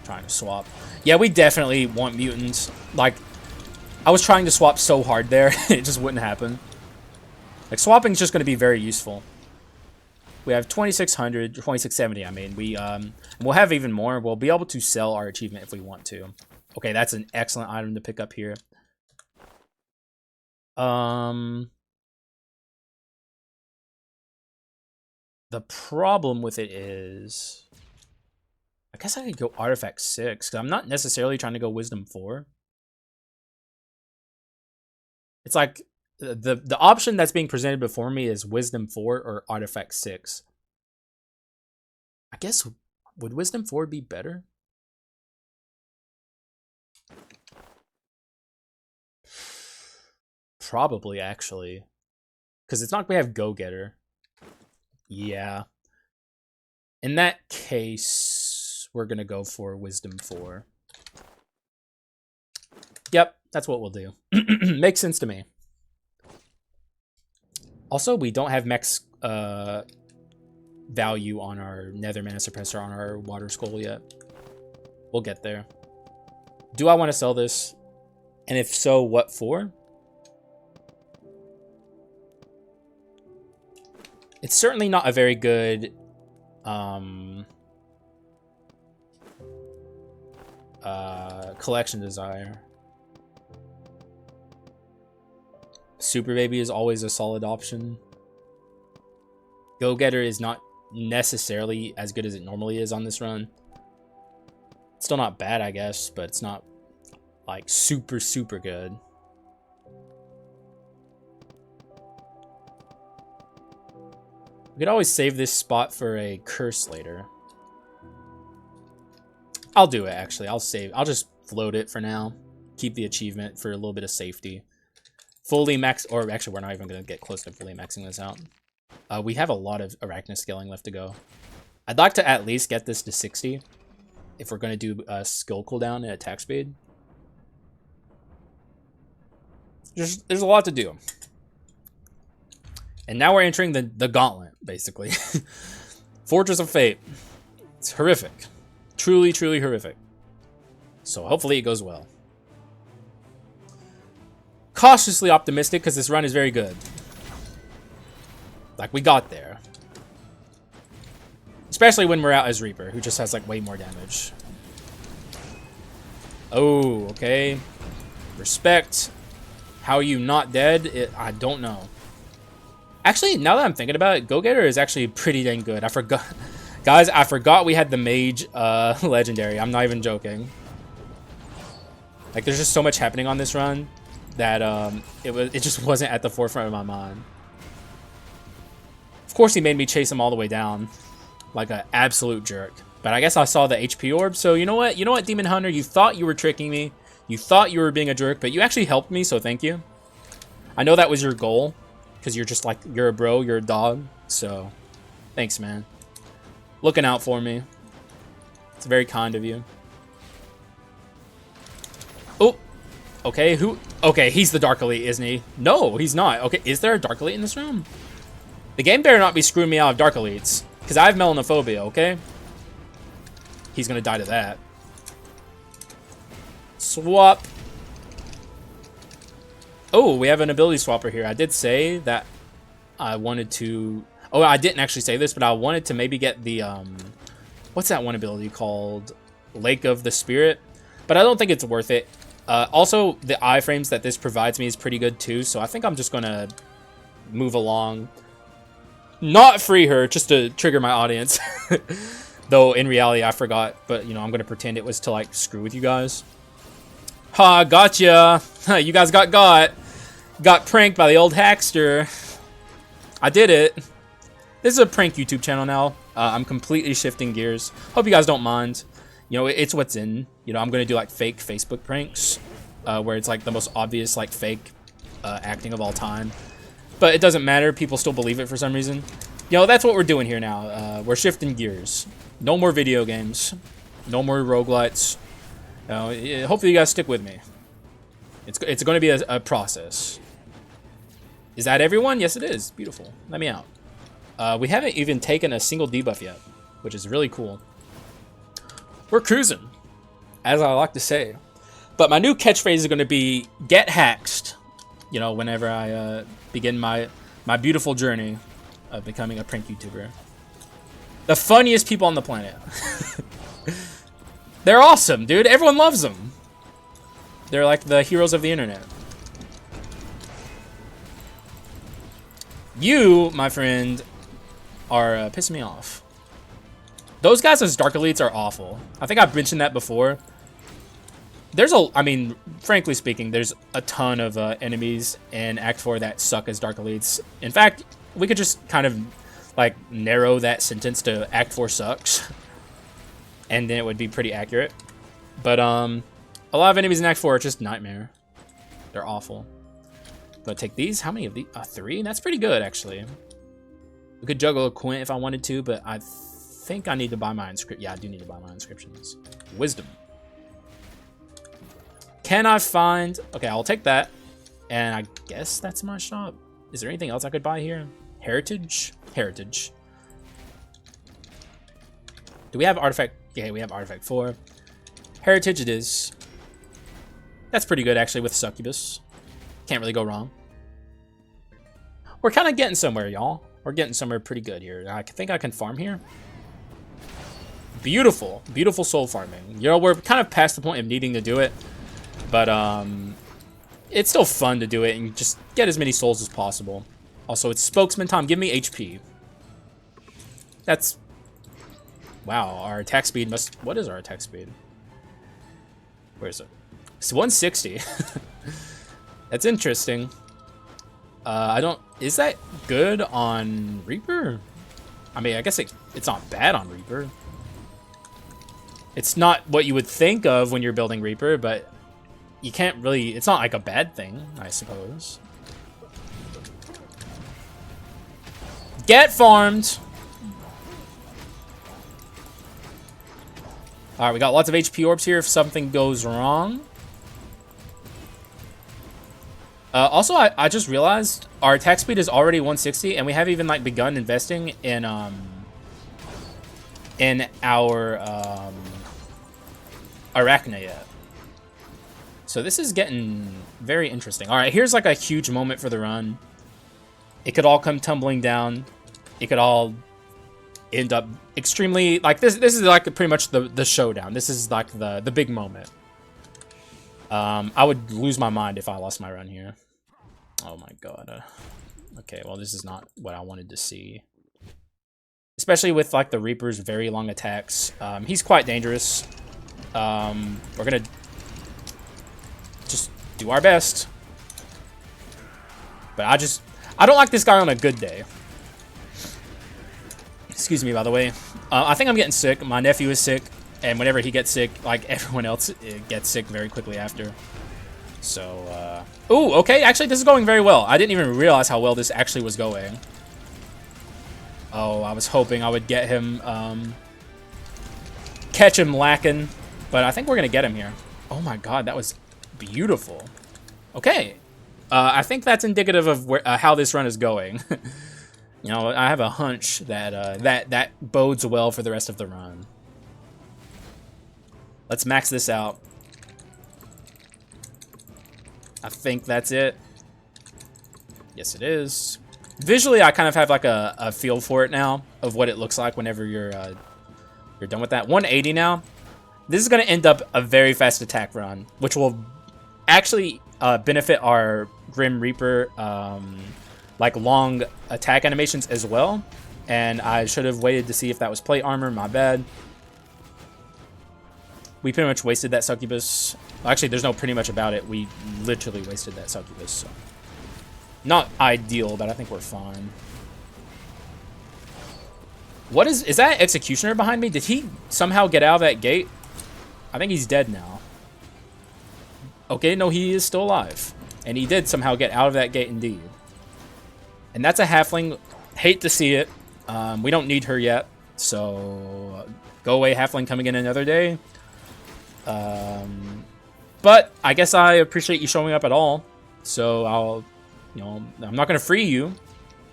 Trying to swap. Yeah, we definitely want mutants. Like, I was trying to swap so hard there, it just wouldn't happen. Like, swapping's just going to be very useful. We have 2,600, 2,670, I mean. We'll have even more. We'll be able to sell our achievement if we want to. Okay, that's an excellent item to pick up here. The problem with it is... I guess I could go Artifact 6, because I'm not necessarily trying to go Wisdom 4. It's like, the option that's being presented before me is Wisdom 4 or Artifact 6. I guess, would Wisdom 4 be better? Probably, actually. Because it's not going to have Go-Getter. Yeah. In that case, we're going to go for Wisdom 4. Yep, that's what we'll do. Makes sense to me. Also, we don't have max value on our Nether Mana Suppressor on our Water Skull yet. We'll get there. Do I want to sell this? And if so, what for? It's certainly not a very good collection desire. Super Baby is always a solid option. Go-Getter is not necessarily as good as it normally is on this run. It's still not bad, I guess, but it's not like super, super good. We could always save this spot for a curse later. I'll do it, actually. I'll just float it for now. Keep the achievement for a little bit of safety. Fully max, or actually, we're not even going to get close to fully maxing this out. We have a lot of arachnid scaling left to go. I'd like to at least get this to 60 if we're going to do a skill cooldown and attack speed. There's a lot to do. And now we're entering the gauntlet, basically. Fortress of Fate. It's horrific. Truly, truly horrific. So hopefully it goes well. Cautiously optimistic because this run is very good. Like, we got there. Especially when we're out as Reaper, who just has, like, way more damage. Oh, okay. Respect. How are you not dead? I don't know. Actually, now that I'm thinking about it, Go-Getter is actually pretty dang good. I forgot. Guys, I forgot we had the Mage Legendary. I'm not even joking. Like, there's just so much happening on this run that it just wasn't at the forefront of my mind. Of course, he made me chase him all the way down. Like an absolute jerk. But I guess I saw the HP orb, so you know what? You know what, Demon Hunter? You thought you were tricking me. You thought you were being a jerk, but you actually helped me, so thank you. I know that was your goal, because you're just like, you're a bro, you're a dog, so thanks, man. Looking out for me. It's very kind of you. Oh, okay, who? Okay, he's the Dark Elite, isn't he? No, he's not. Okay, is there a Dark Elite in this room? The game better not be screwing me out of Dark Elites, because I have melanophobia, okay? He's gonna die to that. Swap. Oh, we have an ability swapper here. I did say that I wanted to... Oh, I didn't actually say this, but I wanted to maybe get the... What's that one ability called? Lake of the Spirit. But I don't think it's worth it. Also, the iframes that this provides me is pretty good too, so I think I'm just going to move along. Not free her, just to trigger my audience. Though, in reality, I forgot. But, you know, I'm going to pretend it was to, like, screw with you guys. Ha, gotcha. You guys got pranked by the old Haxter. I did it. This is a prank YouTube channel now. I'm completely shifting gears. Hope you guys don't mind. You know, it's what's in. You know, I'm going to do, like, fake Facebook pranks. Where it's, like, the most obvious, like, fake acting of all time. But it doesn't matter. People still believe it for some reason. You know, that's what we're doing here now. We're shifting gears. No more video games. No more roguelites. Hopefully you guys stick with me. It's going to be a process. Is that everyone? Yes, it is. Beautiful. Let me out. We haven't even taken a single debuff yet, which is really cool. We're cruising, as I like to say. But my new catchphrase is going to be, get haxed. You know, whenever I begin my beautiful journey of becoming a prank YouTuber. The funniest people on the planet. They're awesome, dude. Everyone loves them. They're like the heroes of the internet. You, my friend, are pissing me off. Those guys as Dark Elites are awful. I think I've mentioned that before. I mean, frankly speaking, there's a ton of enemies in Act 4 that suck as Dark Elites. In fact, we could just kind of, like, narrow that sentence to Act 4 sucks. And then it would be pretty accurate. But, a lot of enemies in Act 4 are just nightmare. They're awful. But take these. How many of these? 3? That's pretty good, actually. We could juggle a Quint if I wanted to, but I think I need to buy my inscription. Yeah, I do need to buy my inscriptions. Wisdom. Can I find... Okay, I'll take that. And I guess that's my shop. Is there anything else I could buy here? Heritage? Heritage. Do we have artifact? Yeah, we have artifact 4. Heritage it is. That's pretty good, actually, with Succubus. Can't really go wrong. We're kind of getting somewhere, y'all. We're getting somewhere pretty good here. I think I can farm here. Beautiful. Beautiful soul farming. You know, we're kind of past the point of needing to do it. But, it's still fun to do it and just get as many souls as possible. Also, it's spokesman time. Give me HP. That's... Wow, our attack speed must... What is our attack speed? Where is it? It's 160. That's interesting. I don't... Is that good on Reaper? I mean, I guess it's not bad on Reaper. It's not what you would think of when you're building Reaper, but you can't really... It's not like a bad thing, I suppose. Get farmed! Alright, we got lots of HP orbs here if something goes wrong. Also, I just realized our attack speed is already 160, and we haven't even like begun investing in our Arachna yet. So this is getting very interesting. All right, here's like a huge moment for the run. It could all come tumbling down. It could all end up extremely like this. This is like pretty much the showdown. This is like the big moment. I would lose my mind if I lost my run here. Oh my god. Okay, well this is not what I wanted to see. Especially with like the Reaper's very long attacks. He's quite dangerous. We're gonna just do our best. But I don't like this guy on a good day. Excuse me, by the way. I think I'm getting sick. My nephew is sick. And whenever he gets sick, like everyone else gets sick very quickly after. So, ooh, okay. Actually, this is going very well. I didn't even realize how well this actually was going. Oh, I was hoping I would get him, catch him lacking. But I think we're going to get him here. Oh my god, that was beautiful. Okay. I think that's indicative of where, how this run is going. You know, I have a hunch that that bodes well for the rest of the run. Let's max this out. I think that's it. Yes, it is. Visually, I kind of have like a feel for it now of what it looks like whenever you're done with that. 180 now. This is going to end up a very fast attack run, which will actually benefit our Grim Reaper like long attack animations as well. And I should have waited to see if that was plate armor. My bad. We pretty much wasted that succubus. Well, actually, there's no pretty much about it. We literally wasted that succubus. So. Not ideal, but I think we're fine. What is that executioner behind me? Did he somehow get out of that gate? I think he's dead now. Okay, no, he is still alive. And he did somehow get out of that gate indeed. And that's a halfling. Hate to see it. We don't need her yet. So, go away, halfling, coming in another day. But I guess I appreciate you showing up at all. So I'll, you know, I'm not going to free you,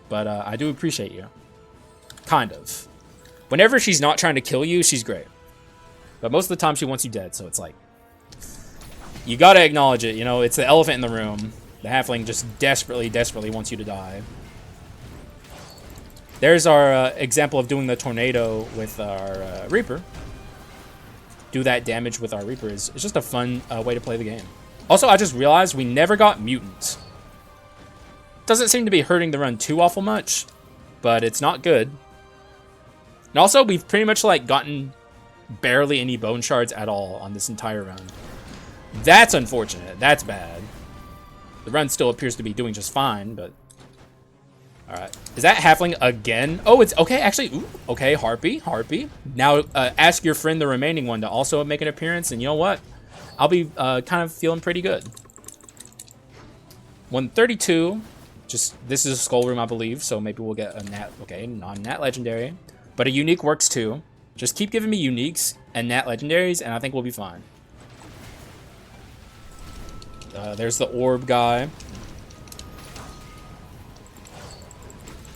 but I do appreciate you. Kind of. Whenever she's not trying to kill you, she's great. But most of the time she wants you dead, so it's like, you got to acknowledge it, you know, it's the elephant in the room. The halfling just desperately, desperately wants you to die. There's our example of doing the tornado with our Reaper. Do that damage with our Reaper is just a fun way to play the game. Also, I just realized we never got mutants. Doesn't seem to be hurting the run too awful much, but it's not good. And also, we've pretty much like gotten barely any bone shards at all on this entire run. That's unfortunate. That's bad. The run still appears to be doing just fine, but... Alright. Is that halfling again? Oh, it's... Okay, actually... Ooh, okay, Harpy. Now, ask your friend, the remaining one, to also make an appearance, and you know what? I'll be kind of feeling pretty good. 132. Just... This is a skull room, I believe, so maybe we'll get a nat... Okay, non-nat legendary. But a unique works, too. Just keep giving me uniques and nat legendaries, and I think we'll be fine. There's the orb guy.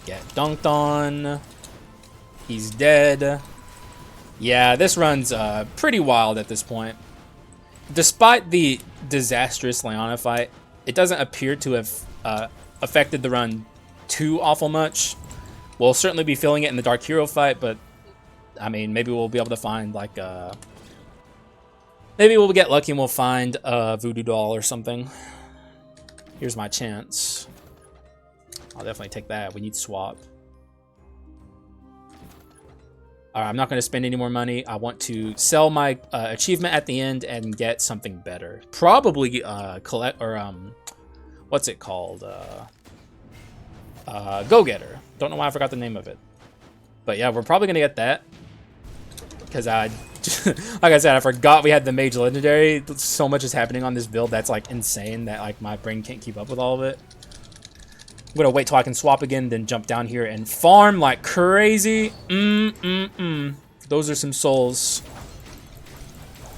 Get dunked on. He's dead. Yeah, this run's pretty wild at this point. Despite the disastrous Lyiana fight, it doesn't appear to have affected the run too awful much. We'll certainly be feeling it in the Dark Hero fight, but I mean, maybe we'll be able to find like maybe we'll get lucky and we'll find a voodoo doll or something. Here's my chance. I'll definitely take that. We need swap. All right, I'm not going to spend any more money. I want to sell my achievement at the end and get something better. Probably collect or what's it called? Go-Getter. Don't know why I forgot the name of it. But yeah, we're probably going to get that. Because I, like I said, I forgot we had the Mage Legendary. So much is happening on this build that's like insane that like my brain can't keep up with all of it. I'm going to wait till I can swap again, then jump down here and farm like crazy. Those are some souls.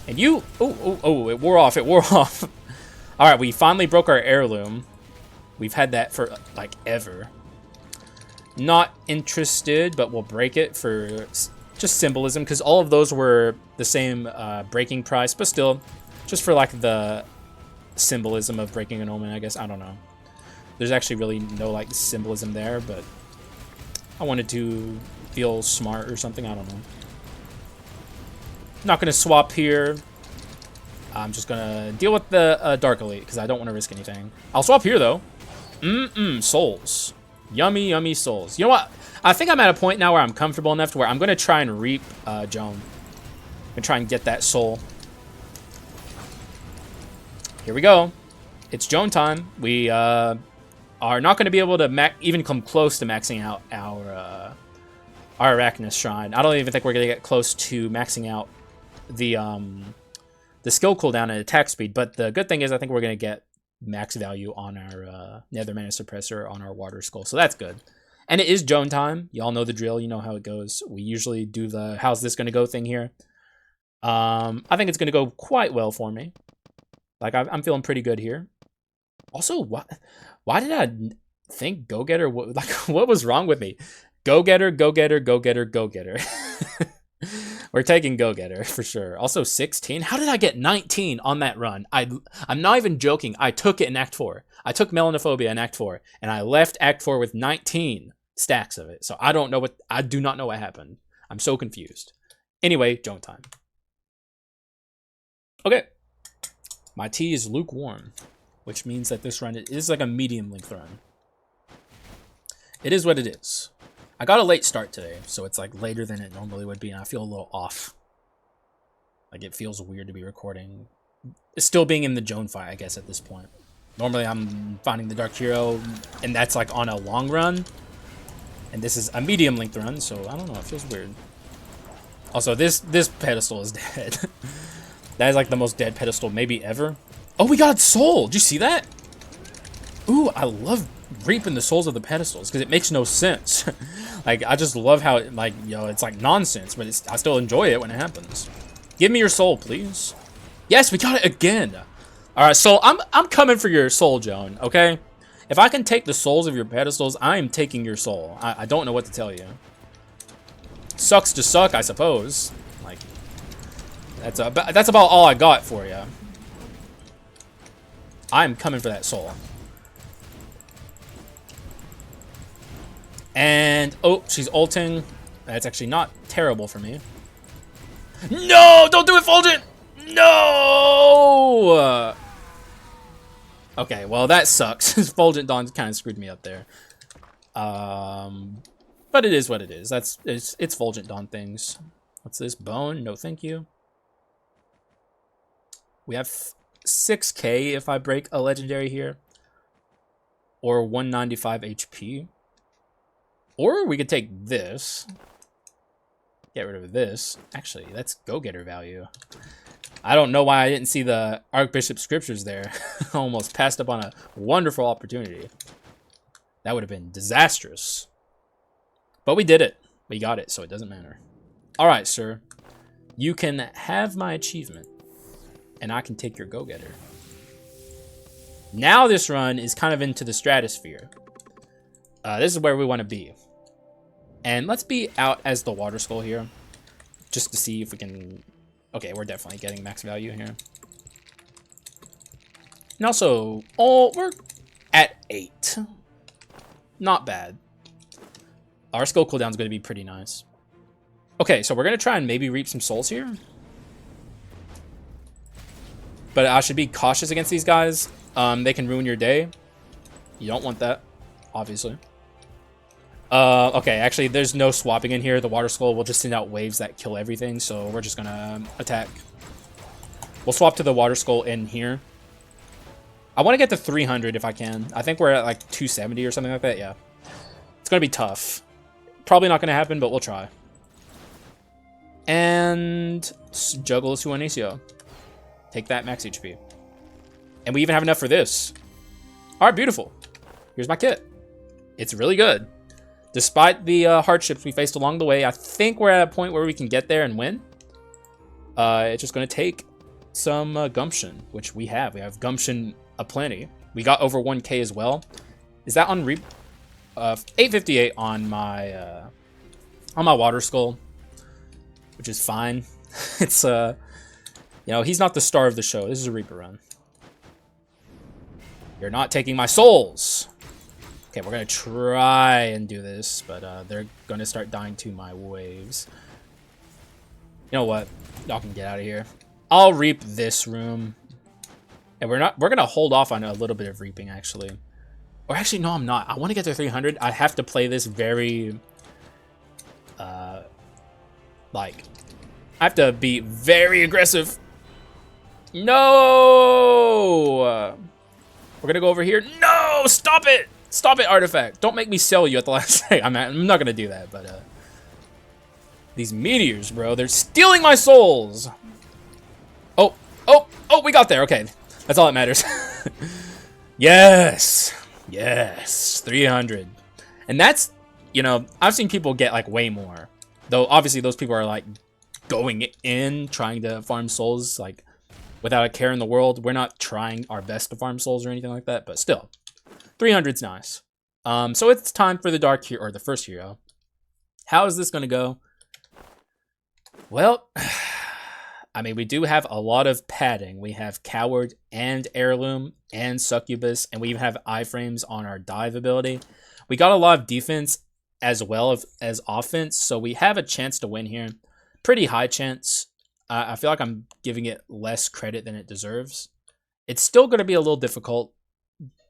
And you, oh, it wore off, it wore off. All right, we finally broke our heirloom. We've had that for like ever. Not interested, but we'll break it for just symbolism, because all of those were the same breaking price, but still, just for like the symbolism of breaking an omen, I guess. I don't know. There's actually really no like symbolism there, but I wanted to feel smart or something. I don't know. Not gonna swap here. I'm just gonna deal with the Dark Elite because I don't want to risk anything. I'll swap here though. Souls. Yummy, yummy souls. You know what? I think I'm at a point now where I'm comfortable enough to where I'm gonna try and reap Joan. And try and get that soul. Here we go. It's Joan time. We are not going to be able to even come close to maxing out our Arachnus Shrine. I don't even think we're going to get close to maxing out the skill cooldown and attack speed. But the good thing is I think we're going to get max value on our Nether Mana Suppressor on our Water Skull. So that's good. And it is Joan time. Y'all know the drill. You know how it goes. We usually do the how's this going to go thing here. I think it's going to go quite well for me. Like, I'm feeling pretty good here. Also, why did I think Go-Getter? Like, what was wrong with me? Go-Getter, Go-Getter, Go-Getter, Go-Getter. We're taking Go-Getter for sure. Also, 16. How did I get 19 on that run? I'm not even joking. I took it in Act 4. I took Melanophobia in Act 4, and I left Act 4 with 19 stacks of it. So I do not know what happened. I'm so confused. Anyway, Joan time. Okay. My tea is lukewarm, which means that this run is like a medium length run. It is what it is. I got a late start today, so it's like later than it normally would be, and I feel a little off. Like it feels weird to be recording. It's still being in the Joan fight, I guess, at this point. Normally I'm finding the Dark Hero, and that's like on a long run. And this is a medium length run, so I don't know, it feels weird. Also, this pedestal is dead. That is like the most dead pedestal maybe ever. Oh, we got soul! Did you see that? Ooh, I love reaping the souls of the pedestals because it makes no sense. Like, I just love how it, like, it's like nonsense, but I still enjoy it when it happens. Give me your soul, please. Yes, we got it again. All right, so I'm coming for your soul, Joan. Okay, if I can take the souls of your pedestals, I am taking your soul. I don't know what to tell you. Sucks to suck, I suppose. Like. That's about all I got for you. I'm coming for that soul. And, oh, she's ulting. That's actually not terrible for me. No! Don't do it, Fulgent! No! Okay, well, that sucks. Fulgent Dawn kind of screwed me up there. But it is what it is. It's Fulgent Dawn things. What's this? Bone? No, thank you. We have 6k if I break a legendary here. Or 195 HP. Or we could take this. Get rid of this. Actually, that's Go-Getter value. I don't know why I didn't see the Archbishop Scriptures there. Almost passed up on a wonderful opportunity. That would have been disastrous. But we did it. We got it, so it doesn't matter. Alright, sir. You can have my achievement. And I can take your Go-Getter. Now this run is kind of into the stratosphere. This is where we want to be. And let's be out as the Water Skull here. Just to see if we can... Okay, we're definitely getting max value here. And also, we're at 8. Not bad. Our skill cooldown is going to be pretty nice. Okay, so we're going to try and maybe reap some souls here. But I should be cautious against these guys. They can ruin your day. You don't want that, obviously. Okay, actually, there's no swapping in here. The Water Skull will just send out waves that kill everything, so we're just gonna attack. We'll swap to the Water Skull in here. I want to get to 300 if I can. I think we're at like 270 or something like that, yeah. It's gonna be tough. Probably not gonna happen, but we'll try. And juggle to Onicio. Take that max HP. And we even have enough for this. Alright, beautiful. Here's my kit. It's really good. Despite the hardships we faced along the way, I think we're at a point where we can get there and win. It's just going to take some gumption, which we have. We have gumption aplenty. We got over 1k as well. Is that on REAP? 858 on my Water Skull, which is fine. It's you know, he's not the star of the show. This is a Reaper run. You're not taking my souls. Okay, we're gonna try and do this, but they're gonna start dying to my waves. You know what? Y'all can get out of here. I'll reap this room, and we're gonna hold off on a little bit of reaping actually. Or actually, no, I'm not. I want to get to 300. I have to play this very, like, I have to be very aggressive. No! We're gonna go over here. No! Stop it! Stop it, Artifact. Don't make me sell you at the last second. I'm not gonna do that, but these meteors, bro, they're stealing my souls. Oh, we got there. Okay, that's all that matters. Yes, 300. And that's, you know, I've seen people get like way more. Though obviously those people are like going in trying to farm souls like without a care in the world. We're not trying our best to farm souls or anything like that, but still. 300's nice. So it's time for the Dark Hero, or the first hero. How is this going to go? Well, I mean, we do have a lot of padding. We have Coward and Heirloom and Succubus, and we even have iframes on our dive ability. We got a lot of defense as well as offense, so we have a chance to win here. Pretty high chance. I feel like I'm giving it less credit than it deserves. It's still going to be a little difficult,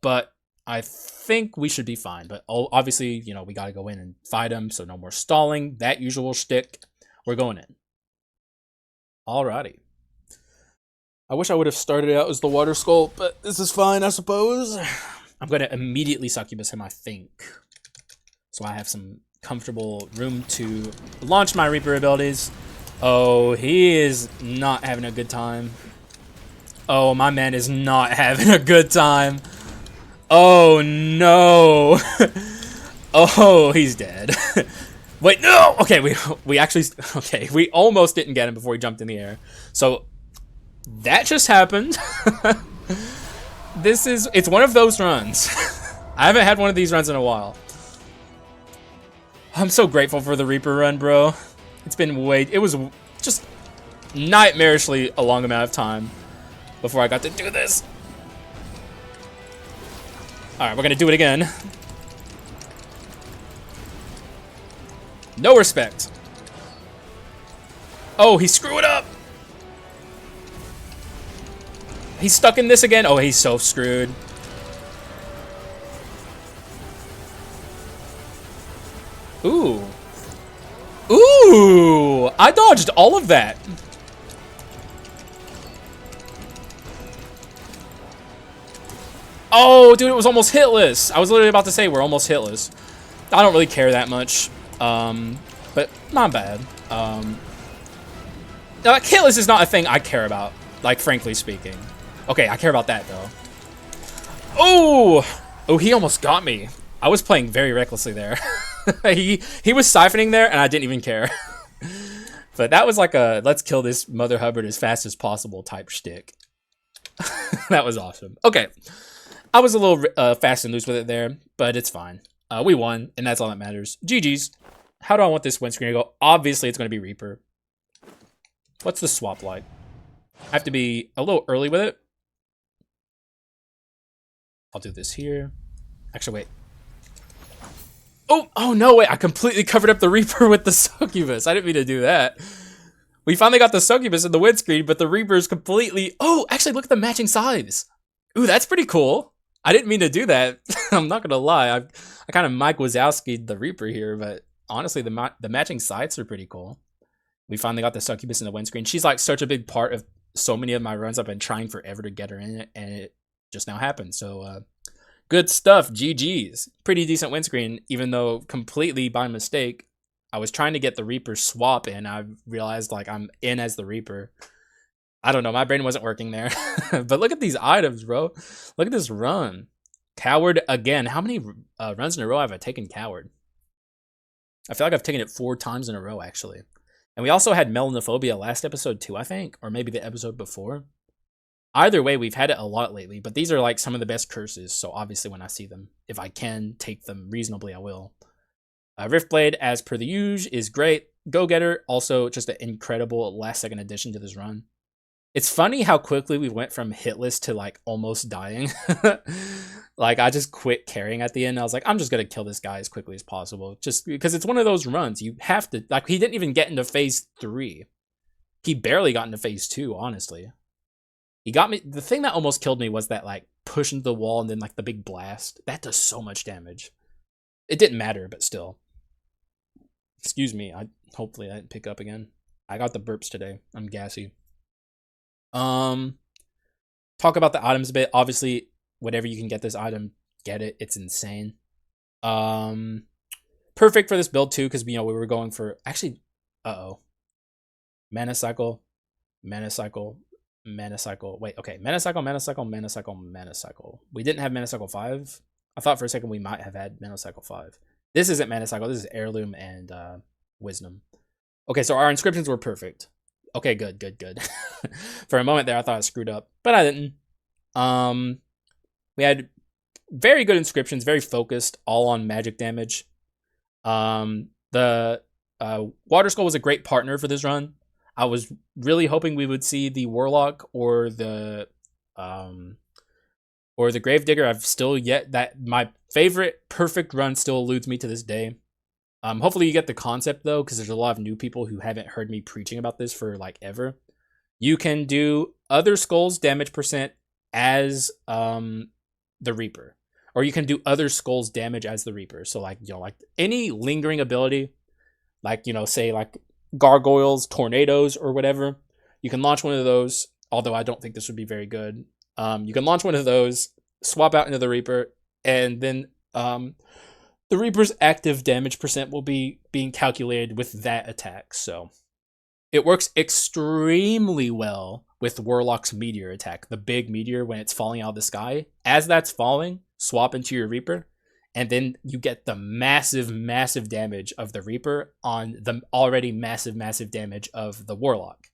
but I think we should be fine. But obviously, you know, we got to go in and fight him, so no more stalling. That usual shtick. We're going in. Alrighty. I wish I would have started out as the Water Skull, but this is fine, I suppose. I'm going to immediately Succubus him, I think. So I have some comfortable room to launch my Reaper abilities. Oh, he is not having a good time. Oh, my man is not having a good time. Oh, no. Oh, he's dead. Wait, no! Okay, we actually... Okay, we almost didn't get him before he jumped in the air. So, that just happened. It's one of those runs. I haven't had one of these runs in a while. I'm so grateful for the Reaper run, bro. It was just nightmarishly a long amount of time before I got to do this. Alright, we're gonna do it again. No respect. Oh, he screwed it up. He's stuck in this again. Oh, he's so screwed. Ooh. Ooh! I dodged all of that. Oh, dude, it was almost hitless. I was literally about to say we're almost hitless. I don't really care that much. But not bad. Like, hitless is not a thing I care about, like, frankly speaking. Okay, I care about that, though. Oh! Oh, he almost got me. I was playing very recklessly there. He was siphoning there, and I didn't even care. But that was like a, let's kill this Mother Hubbard as fast as possible type shtick. That was awesome. Okay. I was a little fast and loose with it there, but it's fine. We won, and that's all that matters. GG's. How do I want this win screen to go? Obviously, it's going to be Reaper. What's the swap like? I have to be a little early with it. I'll do this here. Actually, wait. Oh no, wait. I completely covered up the Reaper with the Succubus. I didn't mean to do that. We finally got the Succubus in the windscreen, but the Reaper is completely... Oh, actually, look at the matching sides. Ooh, that's pretty cool. I didn't mean to do that. I'm not gonna lie. I kind of Mike Wazowski'd the Reaper here, but honestly, the matching sights are pretty cool. We finally got the succubus in the windscreen. She's like such a big part of so many of my runs. I've been trying forever to get her in it, and it just now happened. So good stuff. GG's. Pretty decent windscreen, even though completely by mistake. I was trying to get the Reaper swap in. I realized like I'm in as the Reaper. I don't know. My brain wasn't working there. But look at these items, bro. Look at this run. Coward again. How many runs in a row have I taken Coward? I feel like I've taken it 4 times in a row, actually. And we also had Melanophobia last episode too, I think. Or maybe the episode before. Either way, we've had it a lot lately. But these are like some of the best curses. So obviously when I see them, if I can take them reasonably, I will. Riftblade, as per the usual, is great. Go-Getter, also just an incredible last-second addition to this run. It's funny how quickly we went from hitless to like almost dying. Like I just quit carrying at the end. I was like, I'm just gonna kill this guy as quickly as possible, just because it's one of those runs you have to. Like he didn't even get into phase 3. He barely got into phase 2. Honestly, he got me. The thing that almost killed me was that like push into the wall and then like the big blast. That does so much damage. It didn't matter, but still. Excuse me. Hopefully I didn't pick up again. I got the burps today. I'm gassy. Talk about the items a bit. Obviously, whatever you can get this item, get it. It's insane. Perfect for this build too, because we were going for actually. Mana cycle. Wait, okay. Mana cycle. We didn't have Mana cycle 5. I thought for a second we might have had Mana cycle 5. This isn't Mana cycle. This is heirloom and wisdom. Okay, so our inscriptions were perfect. Okay, good. For a moment there, I thought I screwed up, but I didn't. We had very good inscriptions, very focused, all on magic damage. The Water Skull was a great partner for this run. I was really hoping we would see the Warlock or the Gravedigger. I've still yet that my favorite perfect run still eludes me to this day. Hopefully you get the concept though, because there's a lot of new people who haven't heard me preaching about this for like ever. You can do other skulls damage percent as the Reaper, or you can do other skulls damage as the Reaper. So like like any lingering ability, like say like gargoyles, tornadoes, or whatever. You can launch one of those. Although I don't think this would be very good. You can launch one of those, swap out into the Reaper, and then the Reaper's active damage percent will be being calculated with that attack. So it works extremely well with Warlock's meteor attack, the big meteor when it's falling out of the sky. As that's falling, swap into your Reaper, and then you get the massive damage of the Reaper on the already massive damage of the Warlock,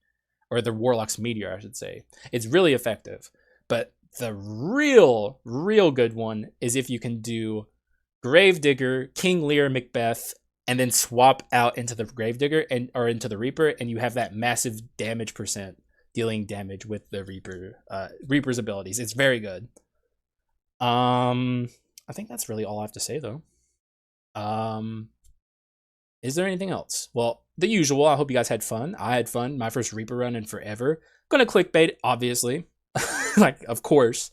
or the Warlock's meteor, I should say. It's really effective. But the real good one is if you can do Gravedigger, King Lear, Macbeth, and then swap out into the Gravedigger or into the Reaper, and you have that massive damage percent dealing damage with the Reaper's abilities. It's very good. I think that's really all I have to say though. Is there anything else? Well, the usual. I hope you guys had fun. I had fun. My first Reaper run in forever. Gonna clickbait, obviously. Like, of course.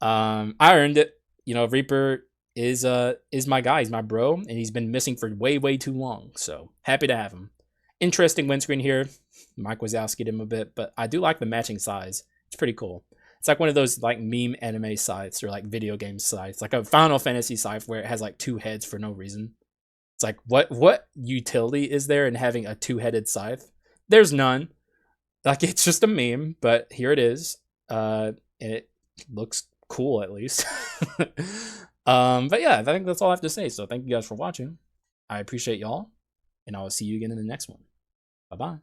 I earned it. Reaper is my guy. He's my bro, and he's been missing for way too long. So happy to have him. Interesting windscreen here. Mike Wazowski'd him a bit, but I do like the matching size. It's pretty cool. It's like one of those like meme anime sites or like video game sites, like a Final Fantasy site where it has like 2 heads for no reason. It's like what utility is there in having a 2-headed scythe? There's none. Like it's just a meme, but here it is. And it looks cool at least. But yeah, I think that's all I have to say. So thank you guys for watching. I appreciate y'all, and I will see you again in the next one. Bye-bye.